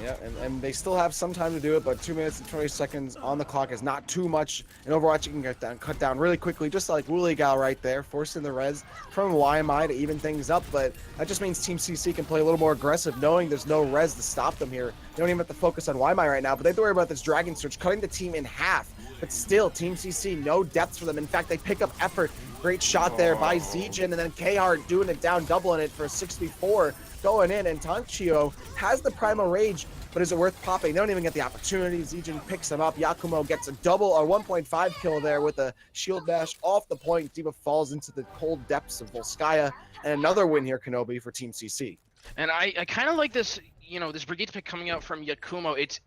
Yeah, and they still have some time to do it, but 2 minutes and 20 seconds on the clock is not too much. In Overwatch, you can cut down really quickly, just like Wooly Gal right there, forcing the res from YMI to even things up. But that just means Team CC can play a little more aggressive, knowing there's no res to stop them here. They don't even have to focus on YMI right now, but they have to worry about this Dragon Surge, cutting the team in half. But still, Team CC, no depth for them. In fact, they pick up effort. Great shot there by Zijin, and then K-Heart doing it down, doubling it for a 6v4. Going in, and Tanchio has the Primal Rage, but is it worth popping? They don't even get the opportunity. Zijin picks him up. Yakumo gets a 1.5 kill there with a shield bash off the point. Diva falls into the cold depths of Volskaya, and another win here, Kenobi, for Team CC. And I kind of like this, this Brigitte pick coming out from Yakumo. It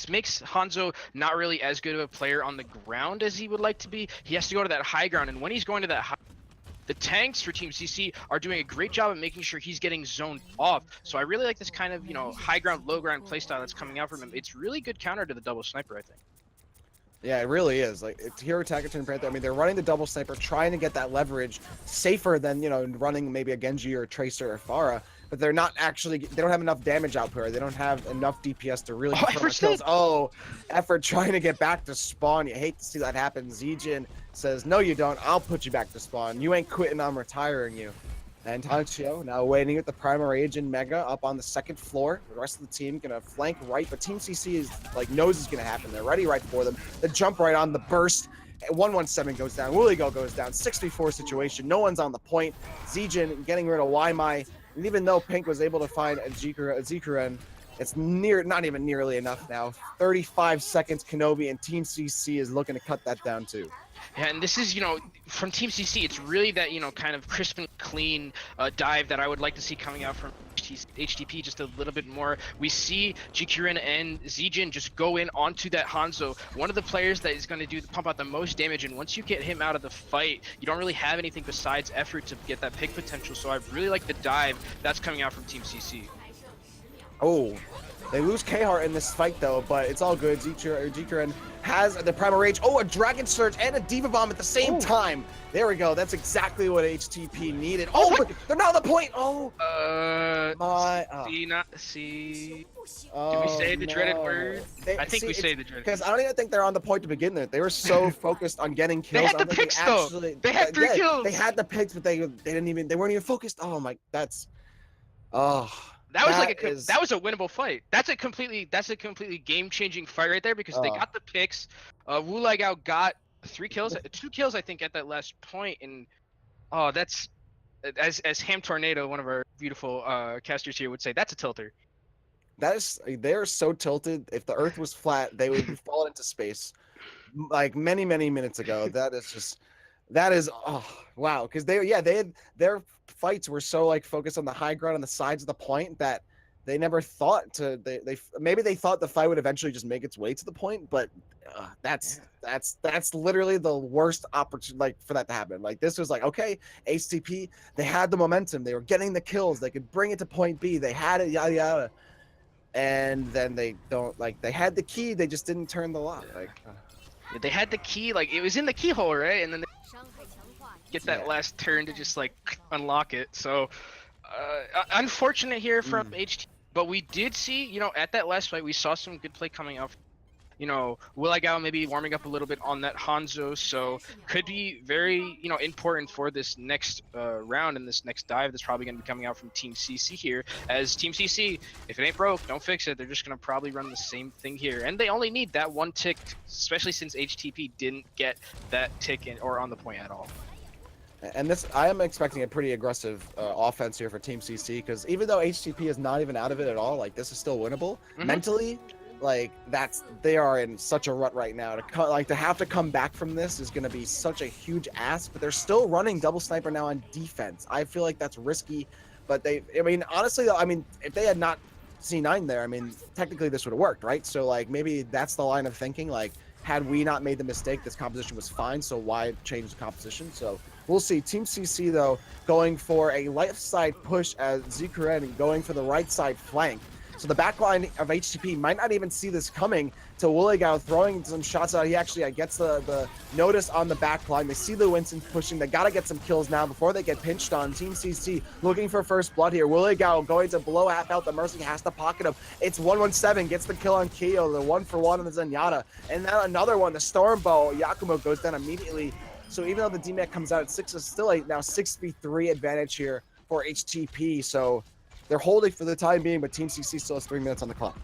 makes Hanzo not really as good of a player on the ground as he would like to be. He has to go to that high ground, and when he's going to that high, the tanks for Team CC are doing a great job of making sure he's getting zoned off. So I really like this kind of, high ground, low ground playstyle that's coming out from him. It's really good counter to the double sniper, I think. Yeah, it really is. Like, it's here with Taciturn Panther. I mean, they're running the double sniper, trying to get that leverage safer than, running maybe a Genji or a Tracer or Pharah. But they're not actually, they don't have enough damage output. They don't have enough DPS to really confirm kills. Oh, effort trying to get back to spawn. You hate to see that happen. Zijin says, no, you don't. I'll put you back to spawn. You ain't quitting. I'm retiring you. And Tanchio now waiting with the Primal Rage and Mega up on the second floor. The rest of the team gonna flank right, but Team CC is knows it's gonna happen. They're ready right for them. The jump right on the burst. 117 goes down. Wooligo goes down. 6v4 situation. No one's on the point. Zijin getting rid of YMI. And even though Pink was able to find a Zikuren, it's not even nearly enough now. 35 seconds, Kenobi, and Team CC is looking to cut that down too. Yeah, and this is, from Team CC, it's really that, kind of crisp and clean dive that I would like to see coming out from HTP just a little bit more. We see Jikuren and Zijin just go in onto that Hanzo, one of the players that is going to pump out the most damage, and once you get him out of the fight, you don't really have anything besides effort to get that pick potential. So I really like the dive that's coming out from Team CC. Oh, They lose K-Heart in this fight though, but it's all good. Zikuren has the Primal Rage. Oh, a Dragon Surge and a Diva Bomb at the same time. There we go. That's exactly what HTP needed. Oh, but they're not on the point. Oh, my. See. Oh, Did we say the dreaded no. word? I think we say the dreaded. Because I don't even think they're on the point to begin with. They were so focused on getting kills. They had the picks though. They had 3 kills. They had the picks, but they weren't even focused. Oh my, that's. Oh. That was a winnable fight. That's a completely game-changing fight right there because they got the picks. Wu Laigao got 3 kills, 2 kills I think at that last point, and that's as Ham Tornado, one of our beautiful casters here, would say, that's a tilter. They're so tilted. If the Earth was flat, they would fall into space, like many minutes ago. That is oh wow, because their fights were so like focused on the high ground on the sides of the point that they never thought to maybe they thought the fight would eventually just make its way to the point, but that's literally the worst opportunity like for that to happen. Like this was like, okay, HTP, they had the momentum, they were getting the kills, they could bring it to point B, they had it, yada yada, and then they had the key, they just didn't turn the lock. Like they had the key, like it was in the keyhole, right? And then they get that last turn to just like unlock it. So unfortunate here from HT, but we did see, at that last fight we saw some good play coming out. Wu Laigao maybe warming up a little bit on that Hanzo, so could be very important for this next round and this next dive that's probably going to be coming out from Team CC here. As Team CC, if it ain't broke, don't fix it. They're just going to probably run the same thing here, and they only need that 1 tick, especially since HTP didn't get that tick in or on the point at all. And I am expecting a pretty aggressive offense here for Team CC, because even though HTP is not even out of it at all, like this is still winnable. Mentally, like they are in such a rut right now. To have to come back from this is going to be such a huge ask. But they're still running double sniper now on defense. I feel like that's risky, but honestly though, if they had not C9 there, technically this would have worked, right? So like maybe that's the line of thinking. Like had we not made the mistake, this composition was fine. So why change the composition? So we'll see. Team CC though going for a left side push as Zikuren going for the right side flank. So the backline of HTP might not even see this coming to Wu Laigao throwing some shots out. He actually gets the notice on the backline. They see the Winston pushing. They got to get some kills now before they get pinched on. Team CC looking for first blood here. Wu Laigao going to blow half health. The Mercy has to pocket him. It's 117, gets the kill on Kyo, the 1-for-1 on the Zenyatta. And then another one, the Stormbow. Yakumo goes down immediately. So even though the DMAC comes out at 6, it's still now 6v3 advantage here for HTP. So they're holding for the time being, but Team CC still has 3 minutes on the clock.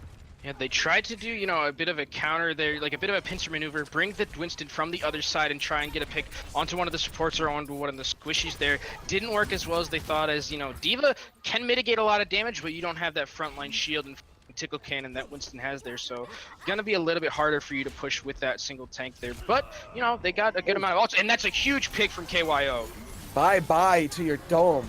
Yeah, they tried to do, a bit of a counter there, like a bit of a pincer maneuver, bring the Winston from the other side and try and get a pick onto one of the supports or onto one of the squishies there. Didn't work as well as they thought, as, Diva can mitigate a lot of damage, but you don't have that frontline shield and tickle cannon that Winston has there, so gonna be a little bit harder for you to push with that single tank there. But, they got a good amount of ults, and that's a huge pick from KYO. Bye-bye to your dome.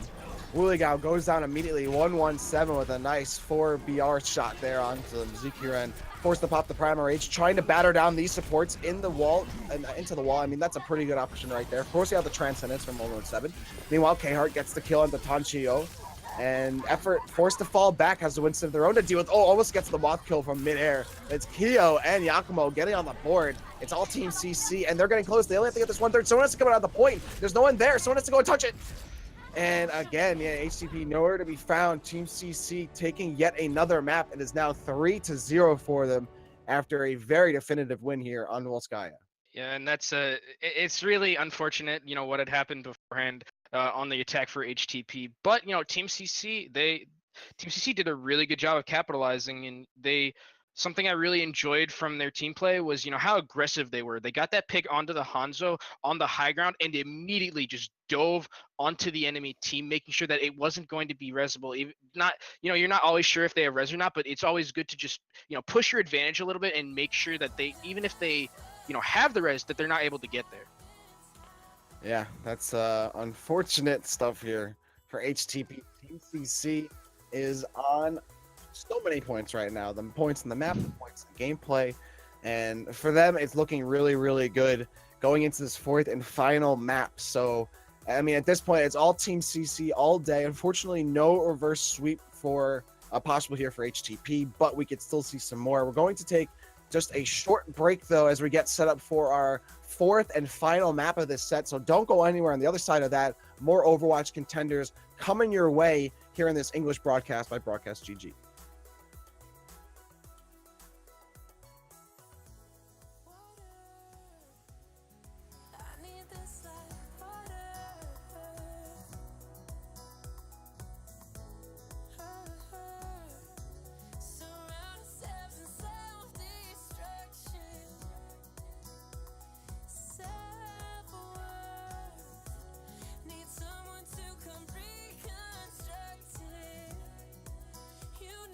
Wu Laigao goes down immediately, 117 with a nice 4 BR shot there onto Zikuren. Forced to pop the Primal Rage, trying to batter down these supports in the wall and into the wall. That's a pretty good option right there. Forcing out the Transcendence from 117. Meanwhile, K-Heart gets the kill on the Tanchio. And Effort forced to fall back, has the Winston of their own to deal with. Oh, almost gets the moth kill from midair. It's Kyo and Yakumo getting on the board. It's all Team CC, and they're getting close. They only have to get this 1/3. Someone has to come out of the point. There's no one there. Someone has to go and touch it. And again, HTP nowhere to be found. Team CC taking yet another map. It is now 3-0 for them after a very definitive win here on Volskaya. Yeah, and that's it's really unfortunate, what had happened beforehand on the attack for HTP. But Team CC did a really good job of capitalizing, and something I really enjoyed from their team play was, how aggressive they were. They got that pick onto the Hanzo on the high ground and immediately just dove onto the enemy team, making sure that it wasn't going to be resable. Even not, you're not always sure if they have res or not, but it's always good to just, push your advantage a little bit and make sure that they, even if they, have the res, that they're not able to get there. Yeah, that's unfortunate stuff here for HTP. Team CC is on so many points right now. The points in the map, the points in the gameplay. And for them, it's looking really, really good going into this 4th and final map. So, at this point, it's all Team CC all day. Unfortunately, no reverse sweep for possible here for HTP, but we could still see some more. We're going to take just a short break, though, as we get set up for our fourth and final map of this set. So don't go anywhere. On the other side of that, more Overwatch contenders coming your way here in this English broadcast by Broadcast.gg. Need someone to come reconstruct it. You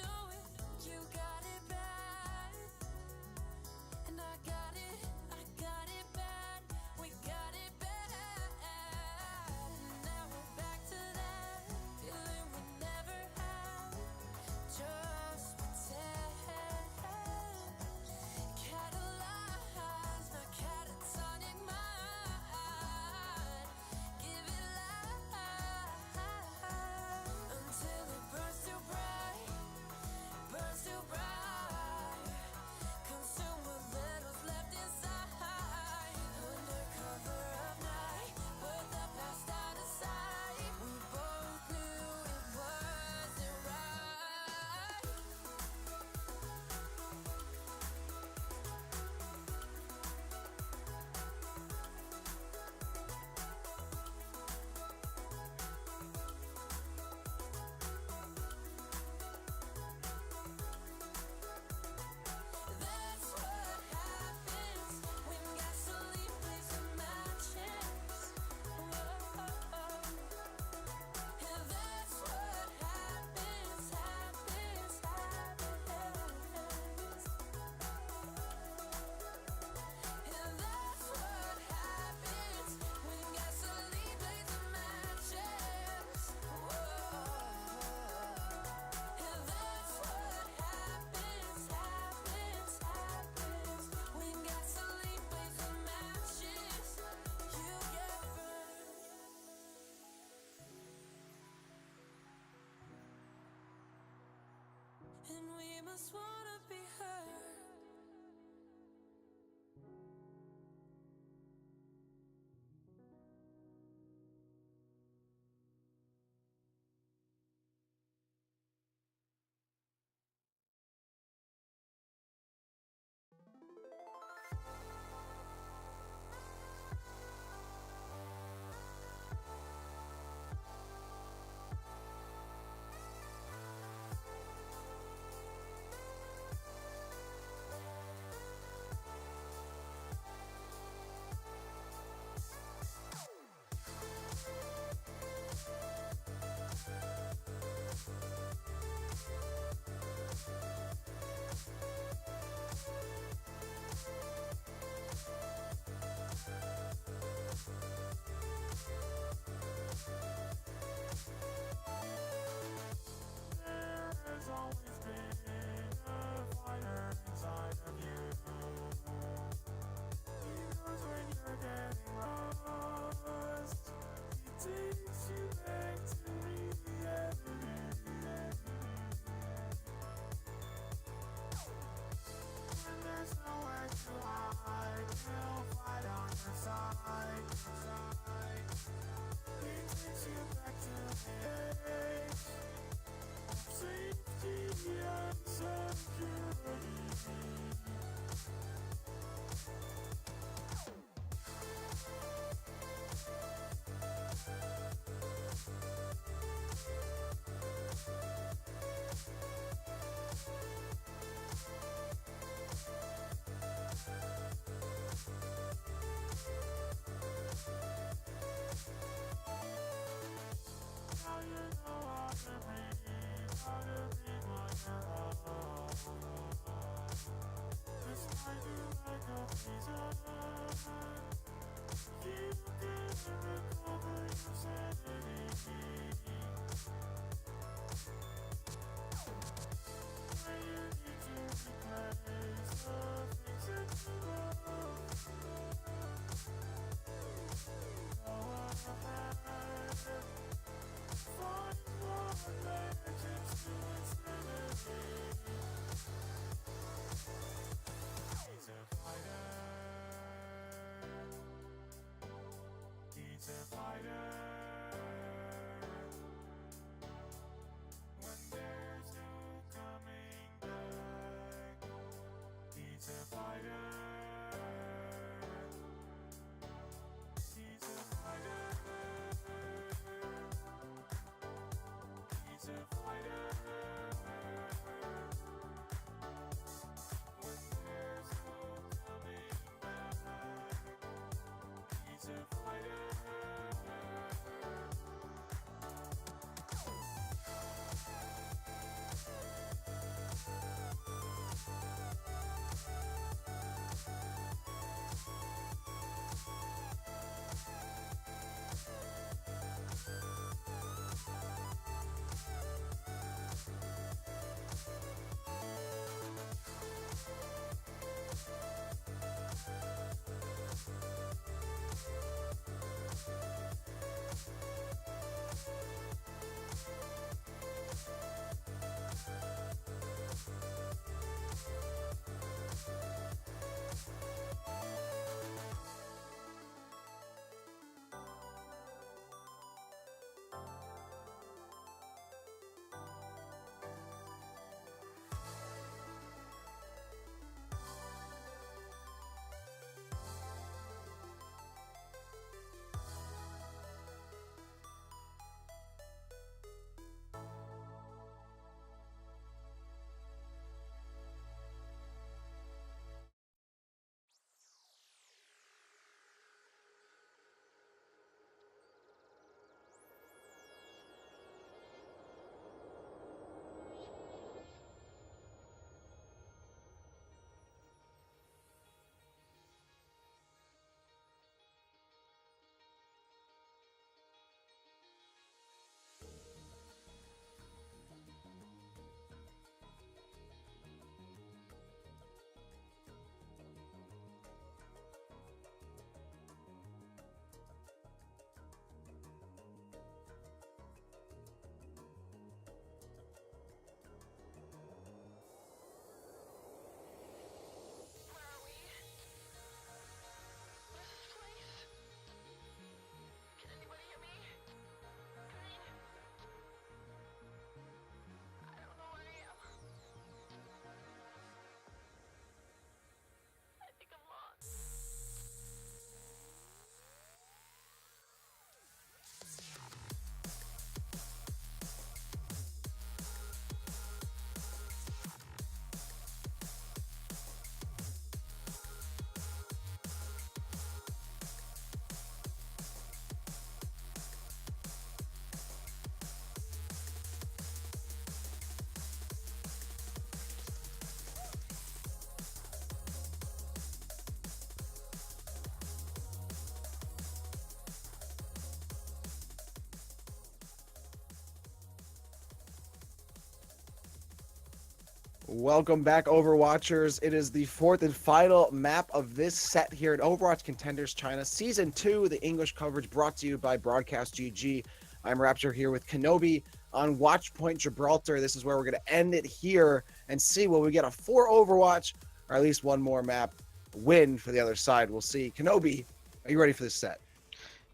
Welcome back, Overwatchers. It is the fourth and final map of this set here at Overwatch Contenders China Season 2, the English coverage brought to you by Broadcast.gg. I'm Rapture here with Kenobi on Watchpoint Gibraltar. This is where we're going to end it here and see will we get a 4 Overwatch or at least one more map win for the other side. We'll see. Kenobi, are you ready for this set?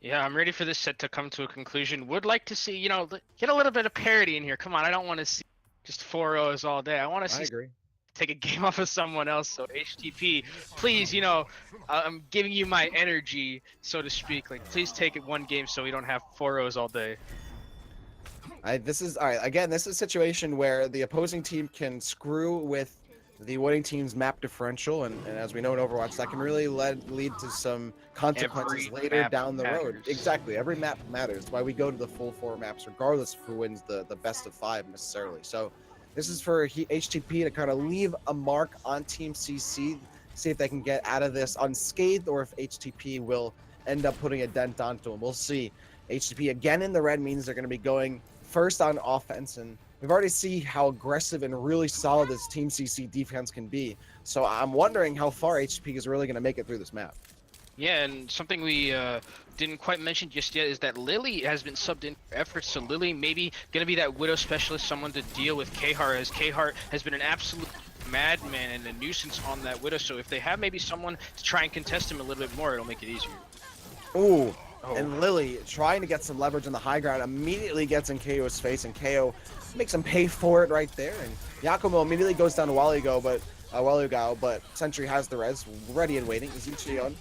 Yeah, I'm ready for this set to come to a conclusion. Would like to see, get a little bit of parity in here. Come on, I don't want to see just 4-0s all day. I want to I see agree. take a game off of someone else. So HTP, please, I'm giving you my energy, so to speak. Like, please take it one game so we don't have 4-0s all day. This is all right. Again, this is a situation where the opposing team can screw with the winning team's map differential, and as we know in Overwatch, that can really lead to some consequences Every later map down the road. matters. Exactly, every map matters. That's why we go to the full 4 maps, regardless of who wins the best of 5 necessarily. So, this is for HTP to kind of leave a mark on Team CC, see if they can get out of this unscathed, or if HTP will end up putting a dent onto them. We'll see. HTP again in the red means they're going to be going first on offense, and we've already seen how aggressive and really solid this Team CC defense can be. So I'm wondering how far HTP is really going to make it through this map. Yeah, and something we didn't quite mention just yet is that Lily has been subbed in for efforts. So Lily maybe going to be that Widow specialist, someone to deal with Khart, as Khart has been an absolute madman and a nuisance on that Widow. So if they have maybe someone to try and contest him a little bit more, it'll make it easier. Ooh. Oh. And Lily, trying to get some leverage on the high ground, immediately gets in KO's face, and KO makes him pay for it right there. And Yakumo immediately goes down to Walugao, but Sentry has the res, ready and waiting. Zichion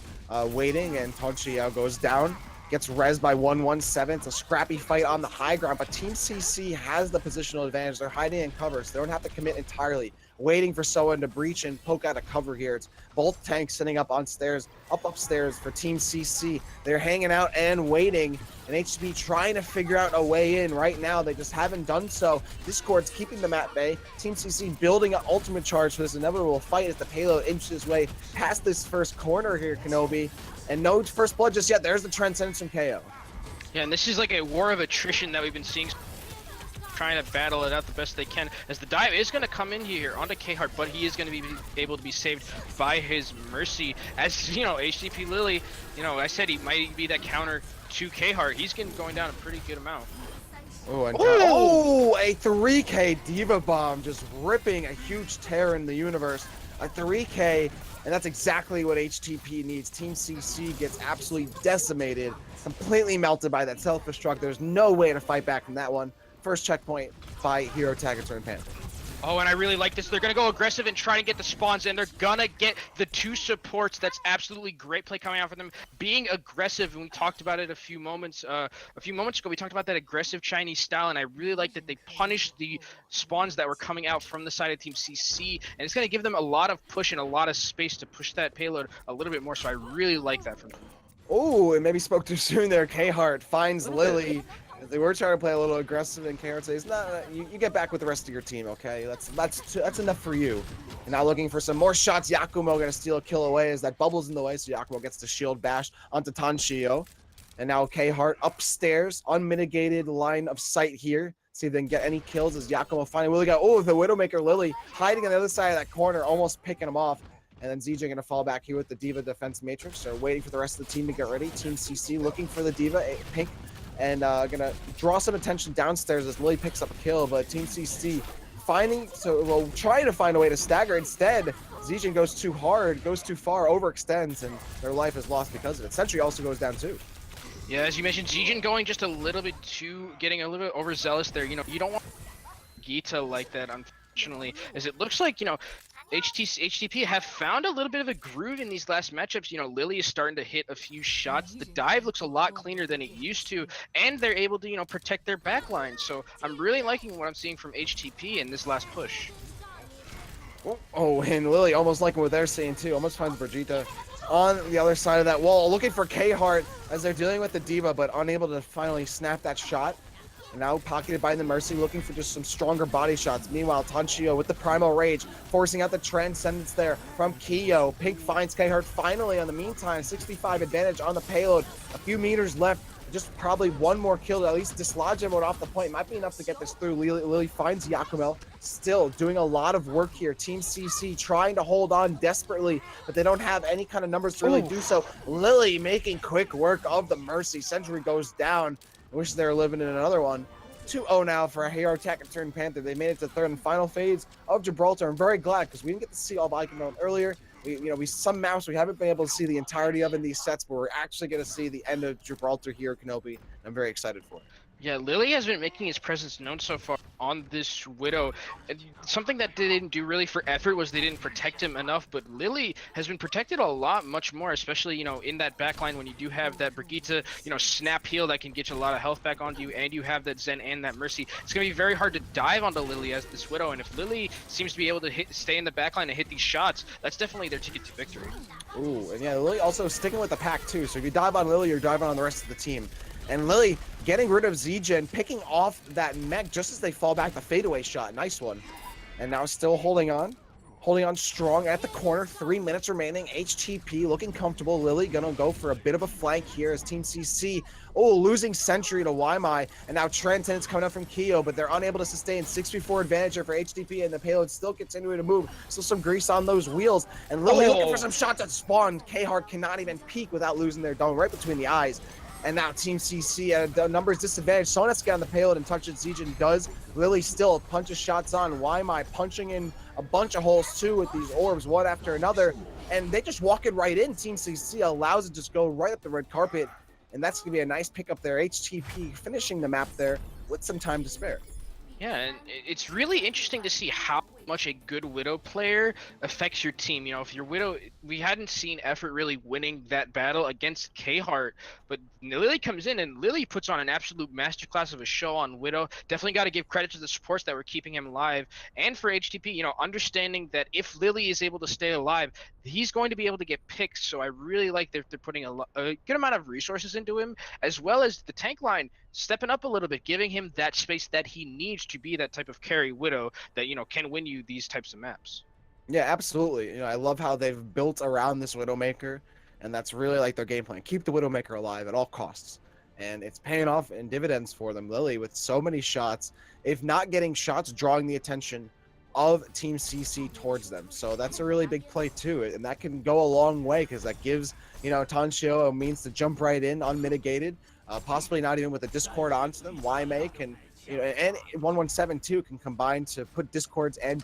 waiting, and Tonchiao goes down, gets res by 117. It's a scrappy fight on the high ground, but Team CC has the positional advantage. They're hiding in cover, so they don't have to commit entirely. Waiting for someone to breach and poke out a cover here. It's both tanks sitting up upstairs for Team CC. They're hanging out and waiting, and HB trying to figure out a way in right now. They just haven't done so. Discord's keeping them at bay. Team CC building an ultimate charge for this inevitable fight as the payload inches his way past this first corner here, Kenobi. And no first blood just yet. There's the Transcendence from KO. Yeah, and this is like a war of attrition that we've been seeing, trying to battle it out the best they can, as the dive is going to come in here onto Khart, but he is going to be able to be saved by his Mercy. As HTP Lily, I said he might be that counter to Khart. He's going down a pretty good amount. Oh, and a 3K Diva Bomb, just ripping a huge tear in the universe. A 3K, and that's exactly what HTP needs. Team CC gets absolutely decimated, completely melted by that self-destruct. There's no way to fight back from that one. First checkpoint by Hero Taciturn Panther. Oh, and I really like this. They're going to go aggressive and try to get the spawns in. They're going to get the 2 supports. That's absolutely great play coming out for them. Being aggressive, and we talked about it a few moments ago. We talked about that aggressive Chinese style, and I really like that they punished the spawns that were coming out from the side of Team CC, and it's going to give them a lot of push and a lot of space to push that payload a little bit more, so I really like that from them. Oh, and maybe spoke too soon there. Khart finds Lily. They were trying to play a little aggressive, and Khart says, "No, you get back with the rest of your team, okay? That's enough for you." And now looking for some more shots. Yakumo gonna steal a kill away as that bubble's in the way, so Yakumo gets the shield bash onto Tanshio. And now Khart upstairs, unmitigated line of sight here. See if they can get any kills as Yakumo finally really got. Oh, the Widowmaker Lily hiding on the other side of that corner, almost picking him off. And then ZJ gonna fall back here with the Diva defense matrix. So waiting for the rest of the team to get ready. Team CC looking for the Diva, Pink. And gonna draw some attention downstairs as Lily picks up a kill, but Team CC trying to find a way to stagger. Instead, Zijin goes too hard, goes too far, overextends, and their life is lost because of it. Sentry also goes down too. Yeah, as you mentioned, Zijin going just a little bit getting a little bit overzealous there. You don't want Gita like that, unfortunately, as it looks like, HTP have found a little bit of a groove in these last matchups. Lily is starting to hit a few shots. The dive looks a lot cleaner than it used to, and they're able to, protect their backline. So I'm really liking what I'm seeing from HTP in this last push. Oh, and Lily almost liking what they're seeing too. Almost finds Brigitte on the other side of that wall, looking for Khart as they're dealing with the Diva, but unable to finally snap that shot. And now pocketed by the Mercy, looking for just some stronger body shots. Meanwhile, Tanshio with the Primal Rage, forcing out the Transcendence there from Kiyo. Pink finds Khart finally on the meantime. 65 advantage on the payload. A few meters left Just probably one more kill to at least dislodge him off the point. Might be enough to get this through. Lily finds Yakumel. Still doing a lot of work here. Team CC trying to hold on desperately, but they don't have any kind of numbers to really do so. Lily making quick work of the Mercy. Sentry goes down. I wish they were living in another one. 2-0 now for a Hero Taciturn Panther. They made it to the third and final phase of Gibraltar. I'm very glad because we didn't get to see all of Yakumel earlier. Some maps we haven't been able to see the entirety of in these sets, but we're actually going to see the end of Gibraltar here, Kenobi. I'm very excited for it. Yeah, Lily has been making his presence known so far on this Widow. Something that they didn't do really for effort was they didn't protect him enough, but Lily has been protected a lot, much more, especially, in that backline when you do have that Brigitte, snap heal that can get you a lot of health back onto you, and you have that Zen and that Mercy. It's going to be very hard to dive onto Lily as this Widow, and if Lily seems to be able to stay in the backline and hit these shots, that's definitely their ticket to victory. Ooh, and yeah, Lily also sticking with the pack too, so if you dive on Lily, you're diving on the rest of the team. And Lily getting rid of Zijin, picking off that mech just as they fall back, the fadeaway shot. Nice one. And now still holding on strong at the corner. 3 minutes remaining. HTP looking comfortable. Lily gonna go for a bit of a flank here as Team CC, losing Sentry to Waimai. And now Trenton's coming up from Kyo, but they're unable to sustain. 6v4 advantage here for HTP, and the payload still continuing to move. Still some grease on those wheels. And Lily looking for some shots at spawn. K-Hard cannot even peek without losing their dome right between the eyes. And now Team CC at a numbers disadvantage. Sonas get on the payload and touch it. Zijin does. Lily still punches shots on. Waimai punching in a bunch of holes too with these orbs one after another. And they just walk it right in. Team CC allows it to just go right up the red carpet. And that's going to be a nice pickup there. HTP finishing the map there with some time to spare. Yeah, and it's really interesting to see how much a good Widow player affects your team. If your Widow, we hadn't seen effort really winning that battle against K-Heart, but Lily comes in and Lily puts on an absolute masterclass of a show on Widow. Definitely got to give credit to the supports that were keeping him alive, and for HTP, understanding that if Lily is able to stay alive, he's going to be able to get picked. So I really like they're putting a good amount of resources into him, as well as the tank line stepping up a little bit, giving him that space that he needs to be that type of carry Widow that can win you these types of maps. Yeah, absolutely. I love how they've built around this Widowmaker, and that's really like their game plan. Keep the Widowmaker alive at all costs. And it's paying off in dividends for them. Lily with so many shots, if not getting shots, drawing the attention of Team CC towards them. So that's a really big play too, and that can go a long way because that gives, Tanshio a means to jump right in unmitigated, possibly not even with a Discord onto them. Waimai can, and 117 can combine to put Discords and,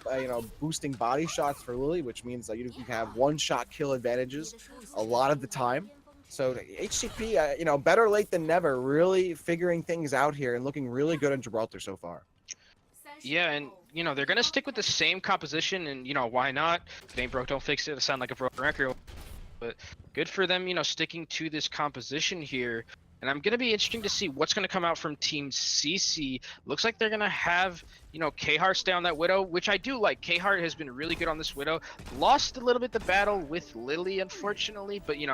boosting body shots for Lily, which means that you can have one-shot kill advantages a lot of the time. So HTP, better late than never, really figuring things out here and looking really good in Gibraltar so far. Yeah, and they're gonna stick with the same composition, and why not? If it ain't broke, don't fix it. It sound like a broken record, but good for them, sticking to this composition here. And I'm gonna be interesting to see what's gonna come out from Team CC. Looks like they're gonna have K-Heart stay on that Widow, which I do like. K-Heart has been really good on this Widow. Lost a little bit the battle with Lily, unfortunately, but you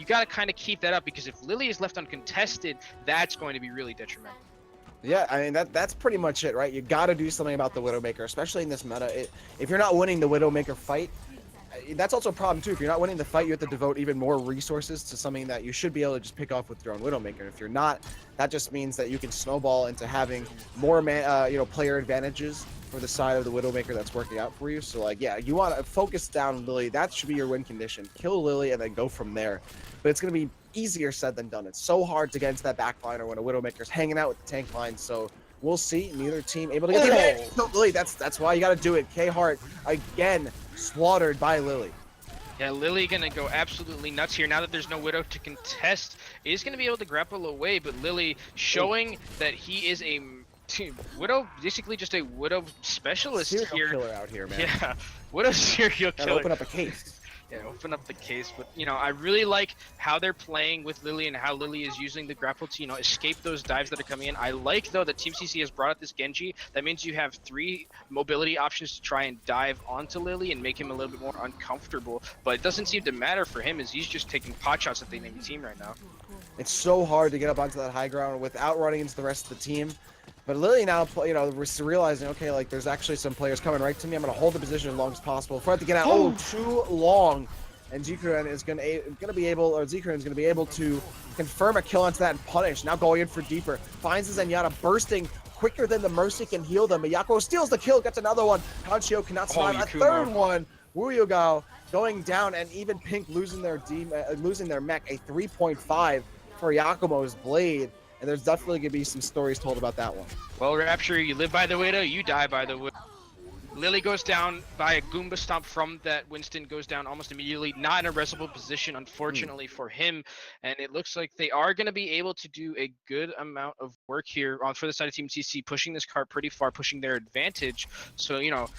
gotta kind of keep that up, because if Lily is left uncontested, that's going to be really detrimental. Yeah, I mean, that's pretty much it, right? You got to do something about the Widowmaker, especially in this meta. If you're not winning the Widowmaker fight, that's also a problem too. If you're not winning the fight, you have to devote even more resources to something that you should be able to just pick off with your own Widowmaker. If you're not, that just means that you can snowball into having more player advantages for the side of the Widowmaker that's working out for you. So you want to focus down Lily. That should be your win condition. Kill Lily and then go from there. But it's going to be easier said than done. It's so hard to get into that backliner when a Widowmaker's hanging out with the tank line. So we'll see. Neither team able to get the advantage. No, Lily, that's why you got to do it. K-Heart again slaughtered by Lily. Yeah, Lily gonna go absolutely nuts here. Now that there's no Widow to contest, is gonna be able to grapple away, but Lily showing that he is a Widow, basically just a Widow specialist serial here. Killer out here, man. Yeah, Widow serial Gotta killer. open up a case. Yeah, open up the case. But I really like how they're playing with Lily and how Lily is using the grapple to escape those dives that are coming in. I like though that Team CC has brought out this Genji. That means you have 3 mobility options to try and dive onto Lily and make him a little bit more uncomfortable. But it doesn't seem to matter for him, as he's just taking pot shots at the enemy team right now. It's so hard to get up onto that high ground without running into the rest of the team. But Lily now, we're realizing, okay, there's actually some players coming right to me. I'm going to hold the position as long as possible. Before I have to get out, too long. and Zikuren is going to be able, or Zikuren is going to be able to confirm a kill onto that and punish. Now going in for deeper, finds the Zenyatta bursting quicker than the Mercy can heal them. Miyako steals the kill, gets another one. Kanchio cannot survive a third one. Wu Yugao going down, and even Pink losing their mech, a 3.5 for Yakumo's blade. And there's definitely going to be some stories told about that one. Well, Rapture, you live by the Widow, you die by the Widow. Lily goes down by a Goomba stomp from that. Winston goes down almost immediately. Not in a restable position, unfortunately for him. And it looks like they are going to be able to do a good amount of work here for the side of Team TC, pushing this card pretty far, pushing their advantage. So, you know,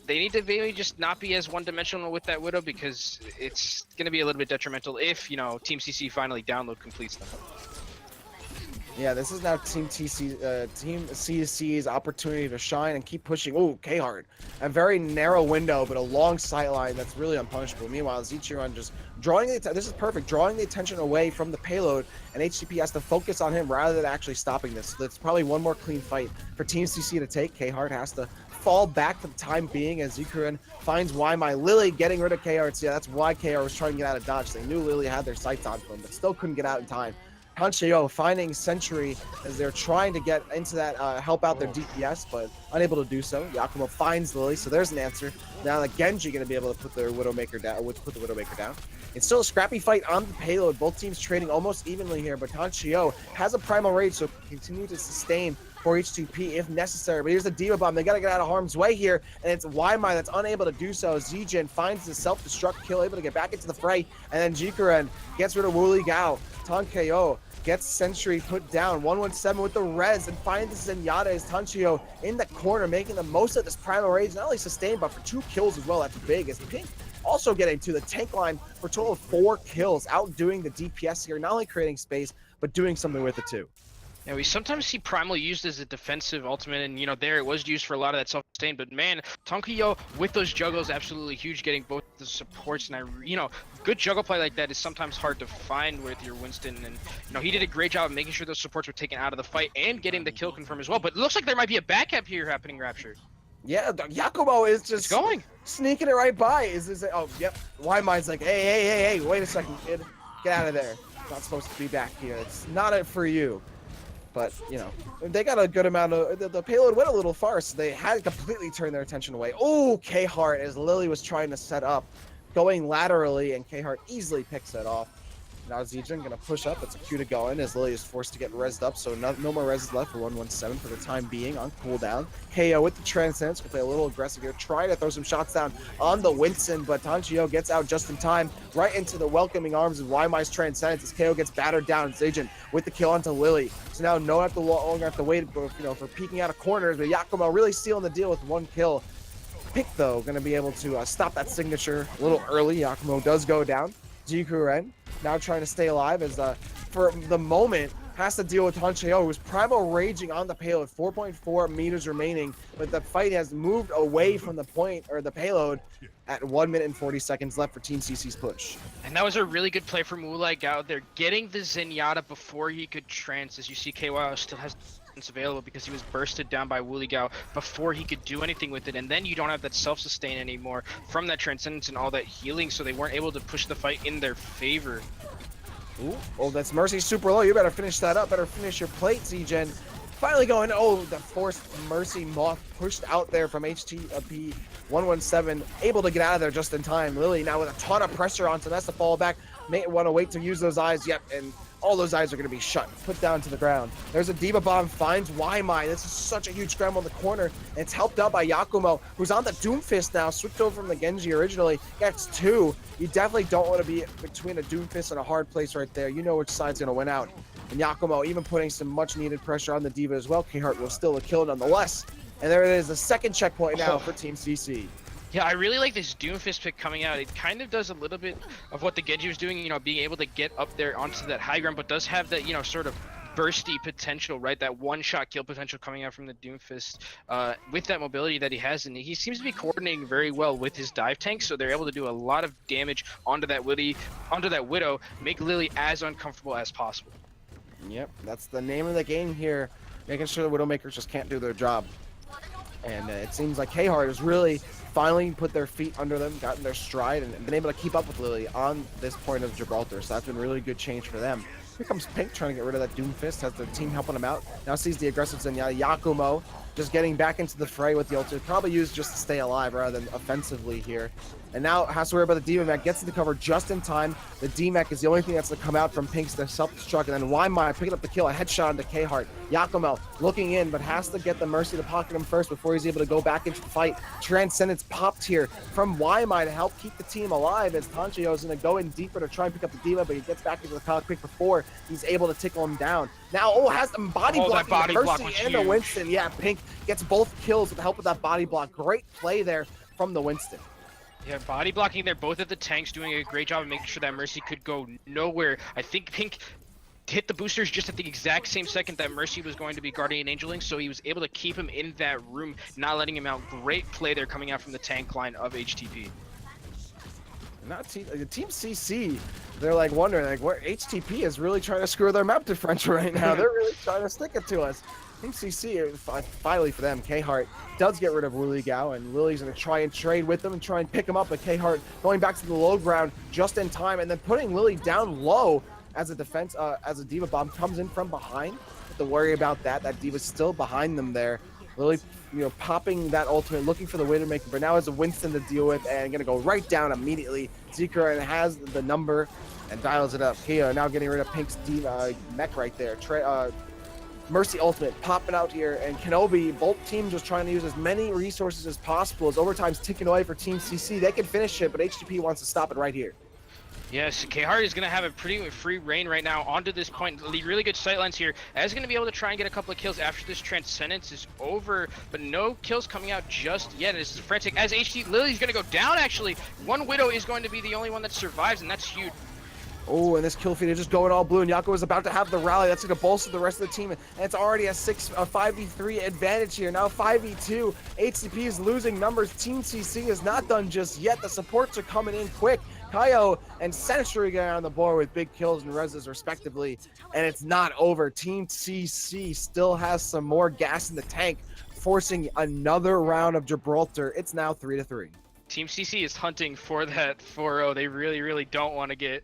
they need to really just not be as one-dimensional with that Widow, because it's going to be a little bit detrimental if, you know, Team CC finally download completes them. Yeah, this is now Team CC's opportunity to shine and keep pushing. Oh, K-Hard. A very narrow window, but a long sight line that's really unpunishable. Meanwhile, Zichiron just drawing this is perfect, drawing the attention away from the payload, and HCP has to focus on him rather than actually stopping this. So that's probably one more clean fight for Team CC to take. K-Hard has to fall back for the time being as Zikuren finds Waimai. Lily getting rid of K-Hard. So yeah, that's why K-Hard was trying to get out of dodge. They knew Lily had their sights on him, but still couldn't get out in time. Hancheo finding Sentry as they're trying to get into that, help out their DPS, but unable to do so. Yakumo finds Lily, so there's an answer. Now the Genji going to be able to put the Widowmaker down. It's still a scrappy fight on the payload. Both teams trading almost evenly here, but Hancheo has a Primal Rage, so continue to sustain for H2P if necessary. But here's the Diva Bomb. They got to get out of harm's way here, and it's Waimai that's unable to do so. Zijin finds the self-destruct kill, able to get back into the fray, and then Jikuren gets rid of Wu Gao. Tankeo gets Sentry put down. 117 with the res, and finds the Zenyatta as Tanchio in the corner, making the most of this Primal Rage. Not only sustained, but for 2 kills as well. That's big, as Pink also getting to the tank line for a total of 4 kills, outdoing the DPS here, not only creating space, but doing something with it too. Yeah, we sometimes see Primal used as a defensive ultimate, and, you know, there it was used for a lot of that self-sustain, but man, Tonkiyo with those juggles, absolutely huge, getting both the supports, and good juggle play like that is sometimes hard to find with your Winston, and, you know, he did a great job of making sure those supports were taken out of the fight and getting the kill confirm as well, but it looks like there might be a backup here happening, Rapture. Yeah, Yakumo is just going, sneaking it right by. Oh, yep. Waimai's like, hey, wait a second, kid. Get out of there. Not supposed to be back here. It's not it for you. But, you know, they got a good amount of... The payload went a little far, so they had completely turned their attention away. Oh, K-Hart, as Lily was trying to set up, going laterally, and K-Hart easily picks it off. Now Zijin going to push up. It's a Q to go in as Lily is forced to get rezzed up, so no more rezzes left for 117 for the time being on cooldown. KO with the Transcendence, will play a little aggressive here, trying to throw some shots down on the Winston, but Tanchio gets out just in time, right into the welcoming arms of Waimai's Transcendence as KO gets battered down. Zijin with the kill onto Lily. So now no longer have to wait for peeking out of corners, but Yakumo really sealing the deal with 1 kill. Pick, though, going to be able to stop that signature a little early. Yakumo does go down. Jikuren now trying to stay alive as for the moment has to deal with Hancheo, who's Primal Raging on the payload. 4.4 meters remaining, but the fight has moved away from the point, or the payload, at 1 minute and 40 seconds left for Team CC's push. And that was a really good play from Wu Gao there, getting the Zenyatta before he could trance. As you see, KY still has available because he was bursted down by Wu Gao before he could do anything with it, and then you don't have that self-sustain anymore from that Transcendence and all that healing, so they weren't able to push the fight in their favor. Ooh, oh, that's Mercy super low. You better finish that up. Better finish your plate, Zijin. Finally going, oh, the forced Mercy Moth pushed out there from HTP 117, able to get out of there just in time. Lily now with a ton of pressure on, so that's the fall back. May want to wait to use those eyes. Yep, and all those eyes are going to be shut, put down to the ground. There's a Diva Bomb, finds Waimai. This is such a huge scramble in the corner, and it's helped out by Yakumo, who's on the Doomfist now, switched over from the Genji originally, gets 2. You definitely don't want to be between a Doomfist and a hard place right there. You know which side's going to win out. And Yakumo even putting some much-needed pressure on the Diva as well. K-Hart will still a kill nonetheless. And there it is, the second checkpoint now for Team CC. Yeah, I really like this Doomfist pick coming out. It kind of does a little bit of what the Genji was doing, you know, being able to get up there onto that high ground, but does have that, you know, sort of bursty potential, right? That one-shot kill potential coming out from the Doomfist with that mobility that he has, and he seems to be coordinating very well with his dive tank, so they're able to do a lot of damage onto that Widow, make Lily as uncomfortable as possible. Yep, that's the name of the game here, making sure the Widowmakers just can't do their job. And it seems like K-Hart is really finally put their feet under them, gotten their stride, and been able to keep up with Lily on this point of Gibraltar. So that's been really good change for them. Here comes Pink trying to get rid of that Doomfist, has the team helping him out. Now sees the aggressive Zenyatta. Yakumo just getting back into the fray with the ultimate. Probably used just to stay alive rather than offensively here. And now has to worry about the D mech, gets into cover just in time. The D mech is the only thing that's to come out from Pink's self-destruct. And then Wymai picking up the kill, a headshot onto K-Heart. Yakumo looking in, but has to get the Mercy to pocket him first before he's able to go back into the fight. Transcendence popped here from Wymai to help keep the team alive as Tanchio is going to go in deeper to try and pick up the D mech, but he gets back into the cockpit before he's able to tickle him down. Now, has the body block, that body the block Mercy was and the huge. Winston. Yeah, Pink gets both kills with the help of that body block. Great play there from the Winston. Yeah, body blocking there, both of the tanks doing a great job of making sure that Mercy could go nowhere. I think Pink hit the boosters just at the exact same second that Mercy was going to be Guardian Angeling, so he was able to keep him in that room, not letting him out. Great play there coming out from the tank line of HTP. Not Team CC, they're like wondering like where HTP is really trying to screw their map differential right now. They're really trying to stick it to us. Team CC, finally for them, K-Heart does get rid of Willie Gao, and Lily's going to try and trade with them and try and pick him up, but K-Heart going back to the low ground just in time, and then putting Lily down low as a defense, as a D.Va bomb comes in from behind. Have to worry about that. That D.Va's still behind them there. Lily, popping that ultimate, looking for the Widowmaker, but now has a Winston to deal with, and going to go right down immediately. Zeker has the number and dials it up. Kia now getting rid of Pink's D.Va mech right there. Mercy ultimate popping out here, and Kenobi, both teams just trying to use as many resources as possible as overtime's ticking away for Team CC. They can finish it, but HTP wants to stop it right here. Yes, K-Heart is going to have a pretty free reign right now onto this point. Really good sightlines here. As going to be able to try and get a couple of kills after this Transcendence is over, but no kills coming out just yet. It's frantic as Lily's going to go down, actually. One Widow is going to be the only one that survives, and that's huge. Oh, and this kill feed is just going all blue, and Yako is about to have the rally. That's going to bolster the rest of the team, and it's already a 5v3 advantage here. Now 5v2. HCP is losing numbers. Team CC is not done just yet. The supports are coming in quick. Kaio and Sentry get on the board with big kills and reses respectively, and it's not over. Team CC still has some more gas in the tank, forcing another round of Gibraltar. It's now 3-3. Team CC is hunting for that 4-0. They really, really don't want to get,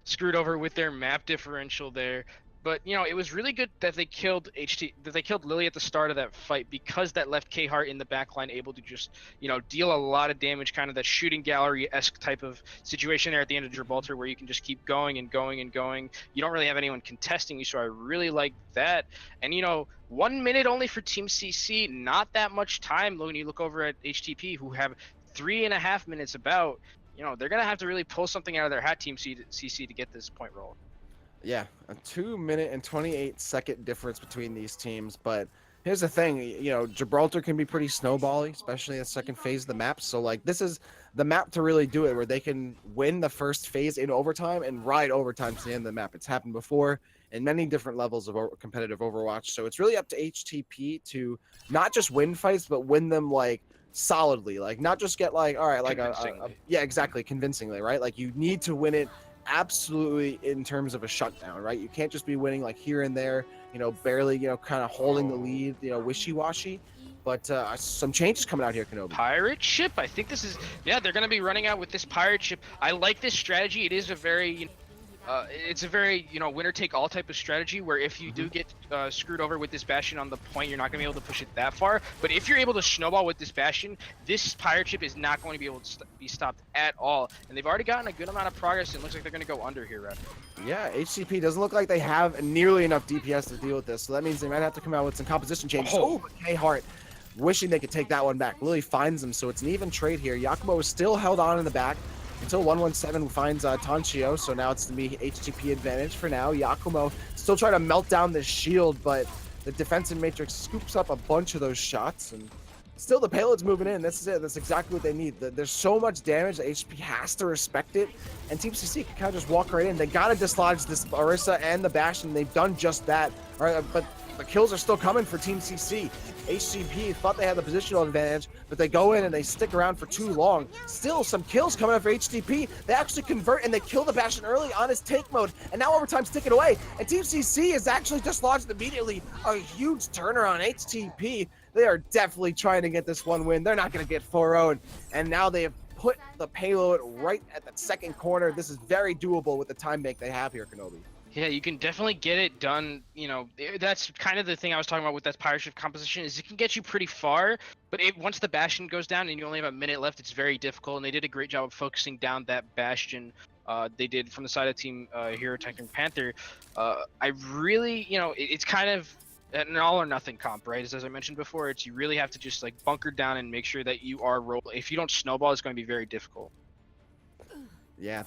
screwed over with their map differential there. But, it was really good that they killed Lily at the start of that fight, because that left K-Heart in the backline able to just, deal a lot of damage, kind of that shooting gallery-esque type of situation there at the end of Gibraltar where you can just keep going and going and going. You don't really have anyone contesting you, so I really like that. And, 1 minute only for Team CC, not that much time when you look over at HTP, who have 3.5 minutes about. They're going to have to really pull something out of their hat, Team CC, to get this point rolled. Yeah, a 2-minute and 28-second difference between these teams. But here's the thing, Gibraltar can be pretty snowbally, especially in the second phase of the map. So, this is the map to really do it, where they can win the first phase in overtime and ride overtime to the end of the map. It's happened before in many different levels of competitive Overwatch. So it's really up to HTP to not just win fights, but win them, solidly. Not just get, all right, yeah, exactly, convincingly, right? You need to win it absolutely in terms of a shutdown, right? You can't just be winning here and there, barely, kind of holding the lead, wishy-washy. But some changes coming out here, Kenobi. Pirate ship, I think this is, they're going to be running out with this pirate ship. I like this strategy. It is a very, winner take all type of strategy, where if you do get screwed over with this Bastion on the point, you're not going to be able to push it that far. But if you're able to snowball with this Bastion, this pirate ship is not going to be able to be stopped at all. And they've already gotten a good amount of progress, and it looks like they're going to go under here, Ref. Yeah, HCP doesn't look like they have nearly enough DPS to deal with this, so that means they might have to come out with some composition changes. Oh, but K-Heart wishing they could take that one back. Lily finds them, so it's an even trade here. Yakumo is still held on in the back until 117 finds Tanchio, so now it's the HTP advantage for now. Yakumo still trying to melt down this shield, but the defensive matrix scoops up a bunch of those shots, and still the payload's moving in. This is it. That's exactly what they need. There's so much damage that HTP has to respect it, and Team CC can kind of just walk right in. They got to dislodge this Orisa and the Bastion. They've done just that. All right, but the kills are still coming for Team CC. HCP thought they had the positional advantage, but they go in and they stick around for too long. Still some kills coming up for HTP. They actually convert and they kill the Bastion early on his take mode, and now overtime's ticking away. And Team CC is actually dislodged immediately. A huge turnaround. HTP, They are definitely trying to get this one win. They're not going to get 4-0'd. And now they have put the payload right at that second corner. This is very doable with the time bank they have here, Kenobi. Yeah, you can definitely get it done. That's kind of the thing I was talking about with that Pirate Shift composition is it can get you pretty far, but once the Bastion goes down and you only have a minute left, it's very difficult, and they did a great job of focusing down that Bastion. They did from the side of team Hero Taciturn Panther. I really, it's kind of an all or nothing comp, right? As I mentioned before, you really have to just like bunker down and make sure that you are rolling. If you don't snowball, it's going to be very difficult. Yeah,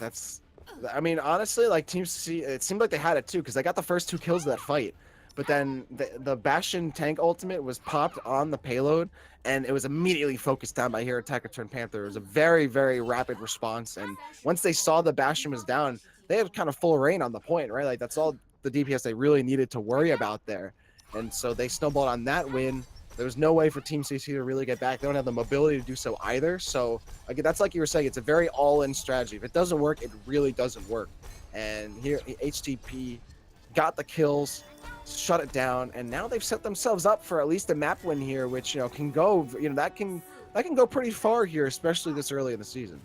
I mean, honestly, like Team C, it seemed like they had it too because they got the first 2 kills of that fight. But then the Bastion tank ultimate was popped on the payload, and it was immediately focused down by Hero Taciturn Panther. It was a very, very rapid response. And once they saw the Bastion was down, they had kind of full reign on the point, right? Like that's all the DPS they really needed to worry about there. And so they snowballed on that win. There was no way for Team CC to really get back. They don't have the mobility to do so either. So again, that's like you were saying, it's a very all-in strategy. If it doesn't work, it really doesn't work. And here HTP got the kills, shut it down, and now they've set themselves up for at least a map win here, which can go, that can go pretty far here, especially this early in the season.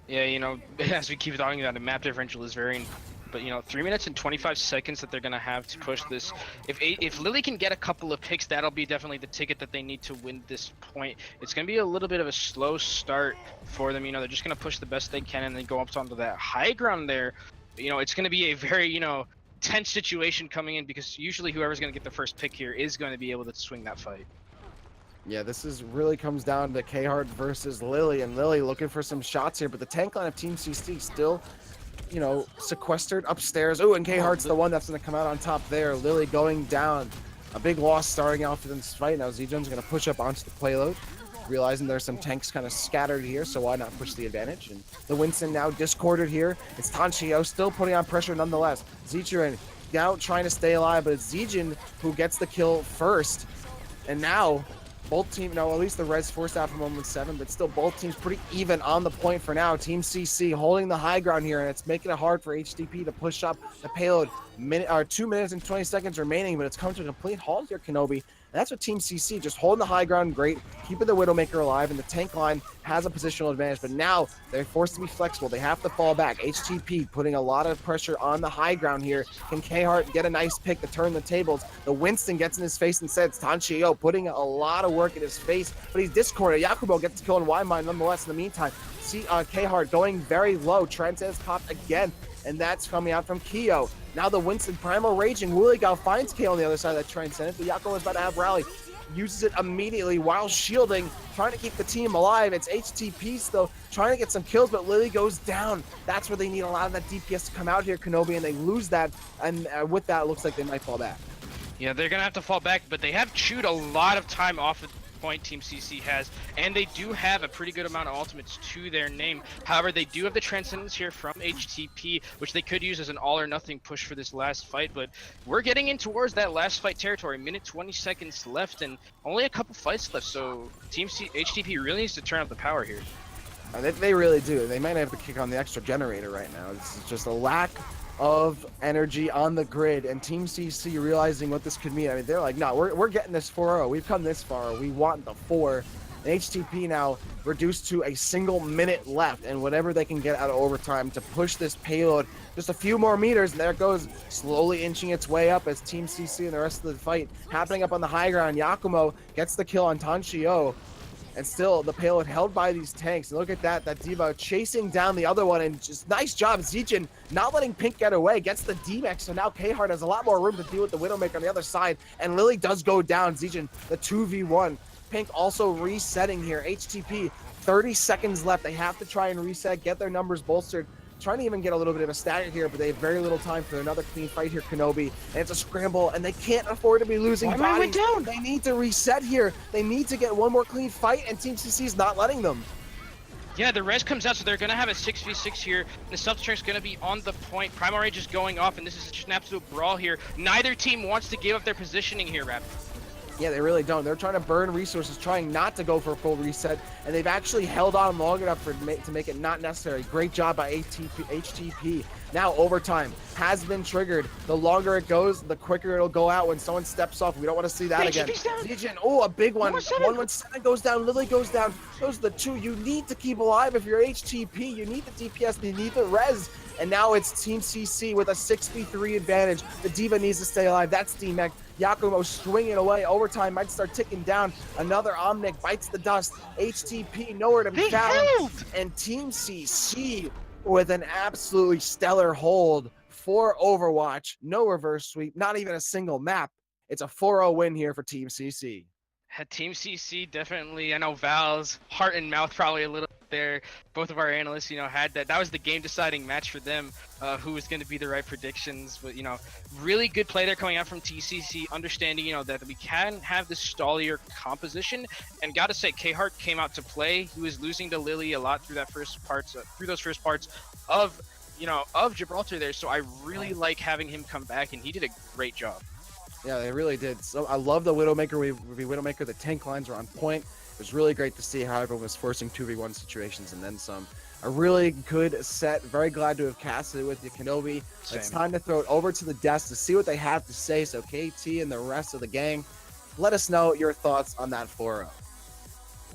Yeah, as we keep talking about, the map differential is very important. But 3 minutes and 25 seconds that they're gonna have to push this. If Lily can get a couple of picks, that'll be definitely the ticket that they need to win this point. It's gonna be a little bit of a slow start for them. They're just gonna push the best they can and then go up onto that high ground there. It's gonna be a very tense situation coming in because usually whoever's gonna get the first pick here is going to be able to swing that fight. Yeah, this really comes down to K-Hard versus Lily, and Lily looking for some shots here, but the tank line of Team CC still sequestered upstairs. Oh, and K-Hard's the one that's going to come out on top there. Lily going down. A big loss starting off in this fight. Now Zijun's going to push up onto the payload, realizing there's some tanks kind of scattered here, so why not push the advantage? And the Winston now discorded here. It's Tanchio still putting on pressure nonetheless. Taciturn now trying to stay alive, but it's Zijun who gets the kill first. And now both teams, at least the Reds forced out from 117, but still both teams pretty even on the point for now. Team CC holding the high ground here, and it's making it hard for HTP to push up the payload. 2 minutes and 20 seconds remaining, but it's come to a complete halt here, Kenobi. And that's what Team CC, just holding the high ground great, keeping the Widowmaker alive, and the tank line has a positional advantage. But now they're forced to be flexible. They have to fall back. HTP putting a lot of pressure on the high ground here. Can K-Hart get a nice pick to turn the tables? The Winston gets in his face and says, Tanchio putting a lot of work in his face, but he's discorded. Yakubo gets the kill in Y-Mine nonetheless. In the meantime, K-Hart going very low. Transcendence popped again, and that's coming out from Kyo. Now the Winston Primal Raging. Wooligal finds K on the other side of that Transcendence, but Yakubo is about to have rally. Uses it immediately while shielding, trying to keep the team alive. It's HTP still trying to get some kills, but Lily goes down. That's where they need a lot of that DPS to come out here, Kenobi, and they lose that. And with that, it looks like they might fall back. Yeah, they're gonna have to fall back, but they have chewed a lot of time off of point Team CC has, and they do have a pretty good amount of ultimates to their name. However, they do have the Transcendence here from HTP, which they could use as an all or nothing push for this last fight, but we're getting in towards that last fight territory. Minute 20 seconds left and only a couple fights left, so HTP really needs to turn up the power here. They really do. They might have to kick on the extra generator right now. This is just a lack of energy on the grid, and Team CC realizing what this could mean. I mean, they're like, no, we're getting this 4-0. We've come this far. We want the 4. And HTP now reduced to a single minute left, and whatever they can get out of overtime to push this payload just a few more meters, and there it goes, slowly inching its way up as Team CC and the rest of the fight happening up on the high ground. Yakumo gets the kill on Tanchio. And still, the payload held by these tanks. And look at that Diva chasing down the other one. And just nice job, Zijun not letting Pink get away. Gets the D-Max, so now K-Hart has a lot more room to deal with the Widowmaker on the other side. And Lily does go down. Zijun, the 2v1. Pink also resetting here. HTP, 30 seconds left. They have to try and reset, get their numbers bolstered. Trying to even get a little bit of a stagger here, but they have very little time for another clean fight here, Kenobi. And it's a scramble, and they can't afford to be losing bodies. Down? They need to reset here. They need to get one more clean fight, and Team CC is not letting them. Yeah, the res comes out, so they're going to have a 6v6 here. The Taciturn going to be on the point. Primal Rage is going off, and this is just an absolute brawl here. Neither team wants to give up their positioning here, Rap. Yeah, they really don't. They're trying to burn resources, trying not to go for a full reset, and they've actually held on long enough to make it not necessary. Great job by HTP. Now overtime has been triggered. The longer it goes, the quicker it'll go out when someone steps off. We don't want to see that again. Legion, oh, a big one. 117 goes down. Lily goes down. Those are the two you need to keep alive if you're HTP. You need the DPS. You need the res. And now it's Team CC with a 6v3 advantage. The D.Va needs to stay alive. That's D-Mech. Yakumo swinging away. Overtime might start ticking down. Another Omnic bites the dust. HTP nowhere to be found. And Team CC with an absolutely stellar hold for Overwatch. No reverse sweep. Not even a single map. It's a 4-0 win here for Team CC. Team CC definitely, I know Val's heart and mouth probably a little there. Both of our analysts, had that. That was the game deciding match for them, who was going to be the right predictions. But, really good play there coming out from TCC, understanding, that we can have this stallier composition. And got to say, K-Hart came out to play. He was losing to Lily a lot through those first parts of, of Gibraltar there. So I really like having him come back, and he did a great job. Yeah, they really did. So I love the Widowmaker. Widowmaker, the tank lines were on point. It was really great to see how everyone was forcing 2v1 situations and then some. A really good set. Very glad to have casted it with you, Kenobi. Same. It's time to throw it over to the desk to see what they have to say. So KT and the rest of the gang, let us know your thoughts on that 4-0.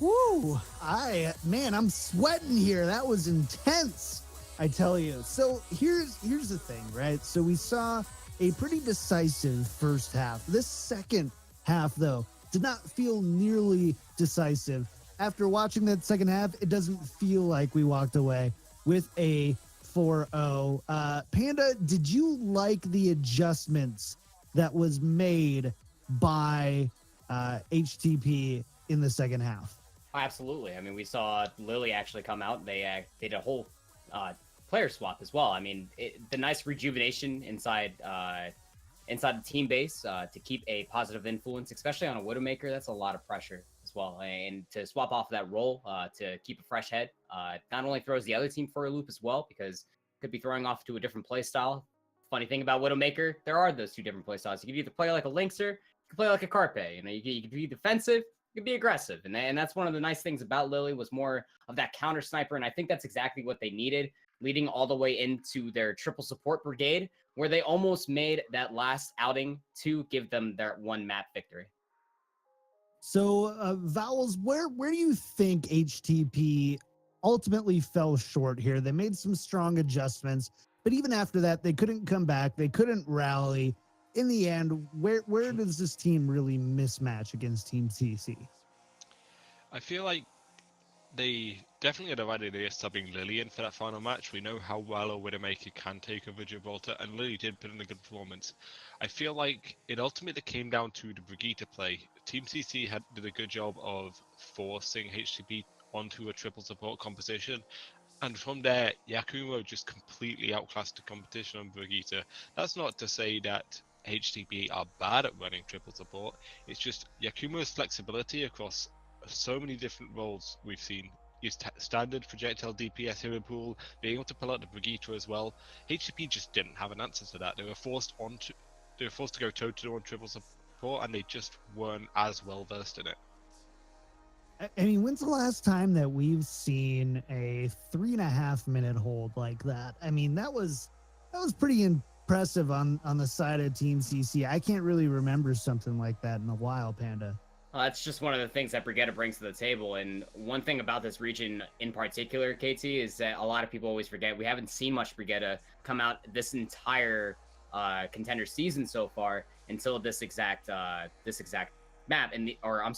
Woo! I'm sweating here. That was intense, I tell you. So here's the thing, right? So we saw a pretty decisive first half. This second half, though, did not feel nearly decisive. After watching that second half, it doesn't feel like we walked away with a 4-0. Panda, did you like the adjustments that was made by HTP in the second half? Absolutely. I mean, we saw Lily actually come out. They did a whole player swap as well. I mean, the nice rejuvenation inside the team base to keep a positive influence, especially on a Widowmaker. That's a lot of pressure as well. And to swap off that role to keep a fresh head, not only throws the other team for a loop as well, because could be throwing off to a different play style. Funny thing about Widowmaker, there are those two different play styles. You can either play like a Linkser, you can play like a Carpe. You can be defensive, you can be aggressive. And that's one of the nice things about Lily, was more of that counter sniper. And I think that's exactly what they needed, leading all the way into their triple support brigade, where they almost made that last outing to give them their one map victory. So, Vowels, where do you think HTP ultimately fell short here? They made some strong adjustments, but even after that, they couldn't come back. They couldn't rally. In the end, where does this team really mismatch against Team CC? I feel like they definitely had a right idea subbing Lily in for that final match. We know how well a Widowmaker can take over Gibraltar, and Lily did put in a good performance. I feel like it ultimately came down to the Brigitte play. Team CC did a good job of forcing HTP onto a triple support composition, and from there, Yakumo just completely outclassed the competition on Brigitte. That's not to say that HTP are bad at running triple support. It's just Yakumo's flexibility across so many different roles we've seen. His standard projectile DPS hero pool, being able to pull out the Brigitte as well. HTP just didn't have an answer to that. They were forced to go toe-to-toe on triple support, and they just weren't as well versed in it. I mean, when's the last time that we've seen a 3.5 minute hold like that? I mean, that was pretty impressive on the side of Team CC. I can't really remember something like that in a while, Panda. That's just one of the things that Brigitte brings to the table. And one thing about this region in particular, KT, is that a lot of people always forget we haven't seen much Brigitte come out this entire Contender season so far until this exact map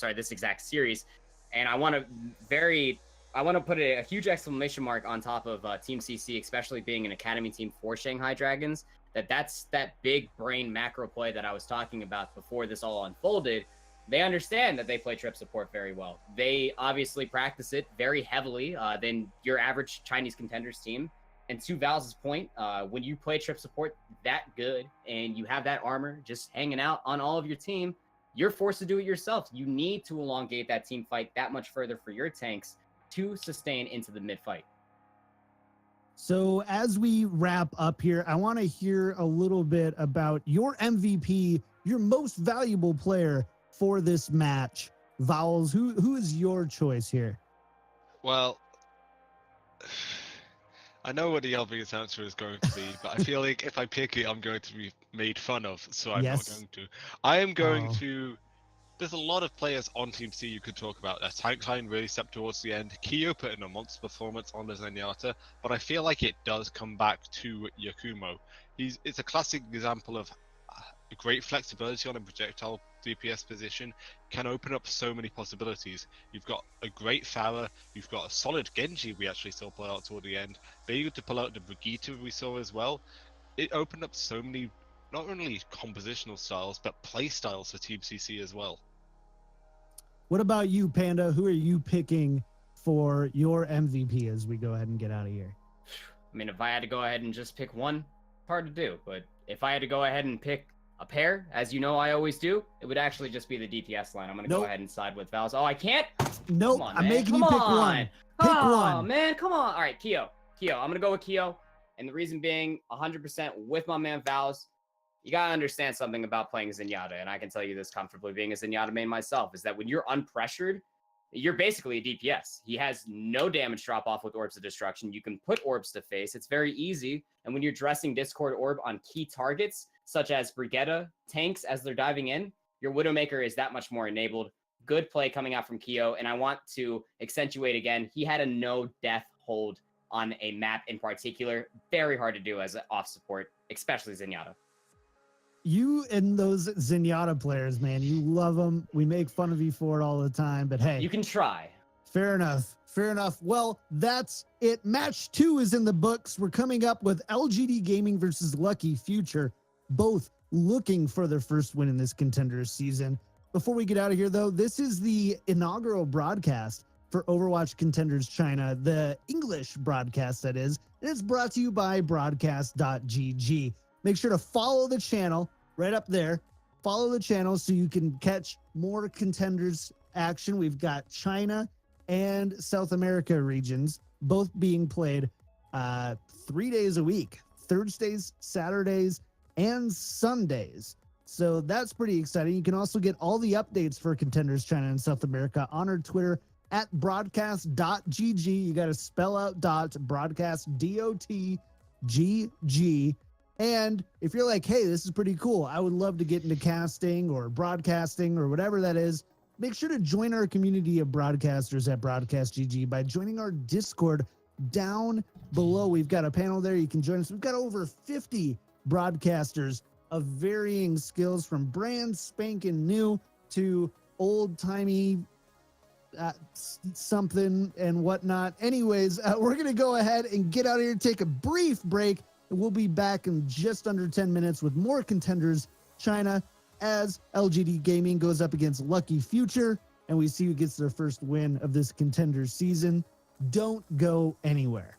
this exact series. And I want to put a huge exclamation mark on top of Team CC, especially being an academy team for Shanghai Dragons. That's that big brain macro play that I was talking about before this all unfolded. They understand that they play trip support very well. They obviously practice it very heavily than your average Chinese Contenders team. And to Val's point, when you play trip support that good and you have that armor just hanging out on all of your team, you're forced to do it yourself. You need to elongate that team fight that much further for your tanks to sustain into the mid fight. So as we wrap up here, I want to hear a little bit about your MVP, your most valuable player for this match. Vowels, who is your choice here? Well, I know what the obvious answer is going to be, but I feel like if I pick it, I'm going to be made fun of, so I'm not Yes. going to. I am going Oh. to. There's a lot of players on Team C you could talk about. Tank Line really stepped towards the end. Kyo put in a monster performance on the Zenyatta, but I feel like it does come back to Yakumo. It's a classic example of great flexibility on a projectile DPS position, can open up so many possibilities. You've got a great Pharah, you've got a solid Genji we actually still pull out toward the end, being able to pull out the Brigitte we saw as well. It opened up so many, not only compositional styles, but play styles for Team CC as well. What about you, Panda? Who are you picking for your MVP as we go ahead and get out of here? I mean, if I had to go ahead and just pick one, hard to do. But if I had to go ahead and pick a pair, as you know I always do, it would actually just be the DPS line. I'm going to go ahead and side with Vals. Oh, I can't? Nope, on, I'm making you pick one. Pick one. Man, come on. All right, Kyo. I'm going to go with Kyo. And the reason being 100% with my man Vals. You got to understand something about playing Zenyatta, and I can tell you this comfortably being a Zenyatta main myself, is that when you're unpressured, you're basically a DPS. He has no damage drop off with Orbs of Destruction. You can put Orbs to face. It's very easy. And when you're dressing Discord Orb on key targets, such as Brigitte, tanks as they're diving in, your Widowmaker is that much more enabled. Good play coming out from Kyo, and I want to accentuate again, he had a no-death hold on a map in particular. Very hard to do as an off support, especially Zenyatta. You and those Zenyatta players, man, you love them. We make fun of you for it all the time, but hey. You can try. Fair enough. Fair enough. Well, that's it. Match 2 is in the books. We're coming up with LGD Gaming versus Lucky Future, both looking for their first win in this Contenders season. Before we get out of here, though, this is the inaugural broadcast for Overwatch Contenders China, the English broadcast, that is. And it's brought to you by Broadcast.gg. Make sure to follow the channel right up there. Follow the channel so you can catch more Contenders action. We've got China and South America regions, both being played 3 days a week, Thursdays, Saturdays, and Sundays. So that's pretty exciting. You can also get all the updates for Contenders China and South America on our Twitter at broadcast.gg. You got to spell out broadcast, DOTGG. And if you're like, hey, this is pretty cool, I would love to get into casting or broadcasting or whatever that is, make sure to join our community of broadcasters at Broadcast.gg by joining our Discord down below. We've got a panel there. You can join us. We've got over 50 broadcasters of varying skills, from brand spanking new to old-timey something and whatnot. Anyways, we're going to go ahead and get out of here, take a brief break, and we'll be back in just under 10 minutes with more Contenders China as LGD Gaming goes up against Lucky Future, and we see who gets their first win of this Contenders season. Don't go anywhere.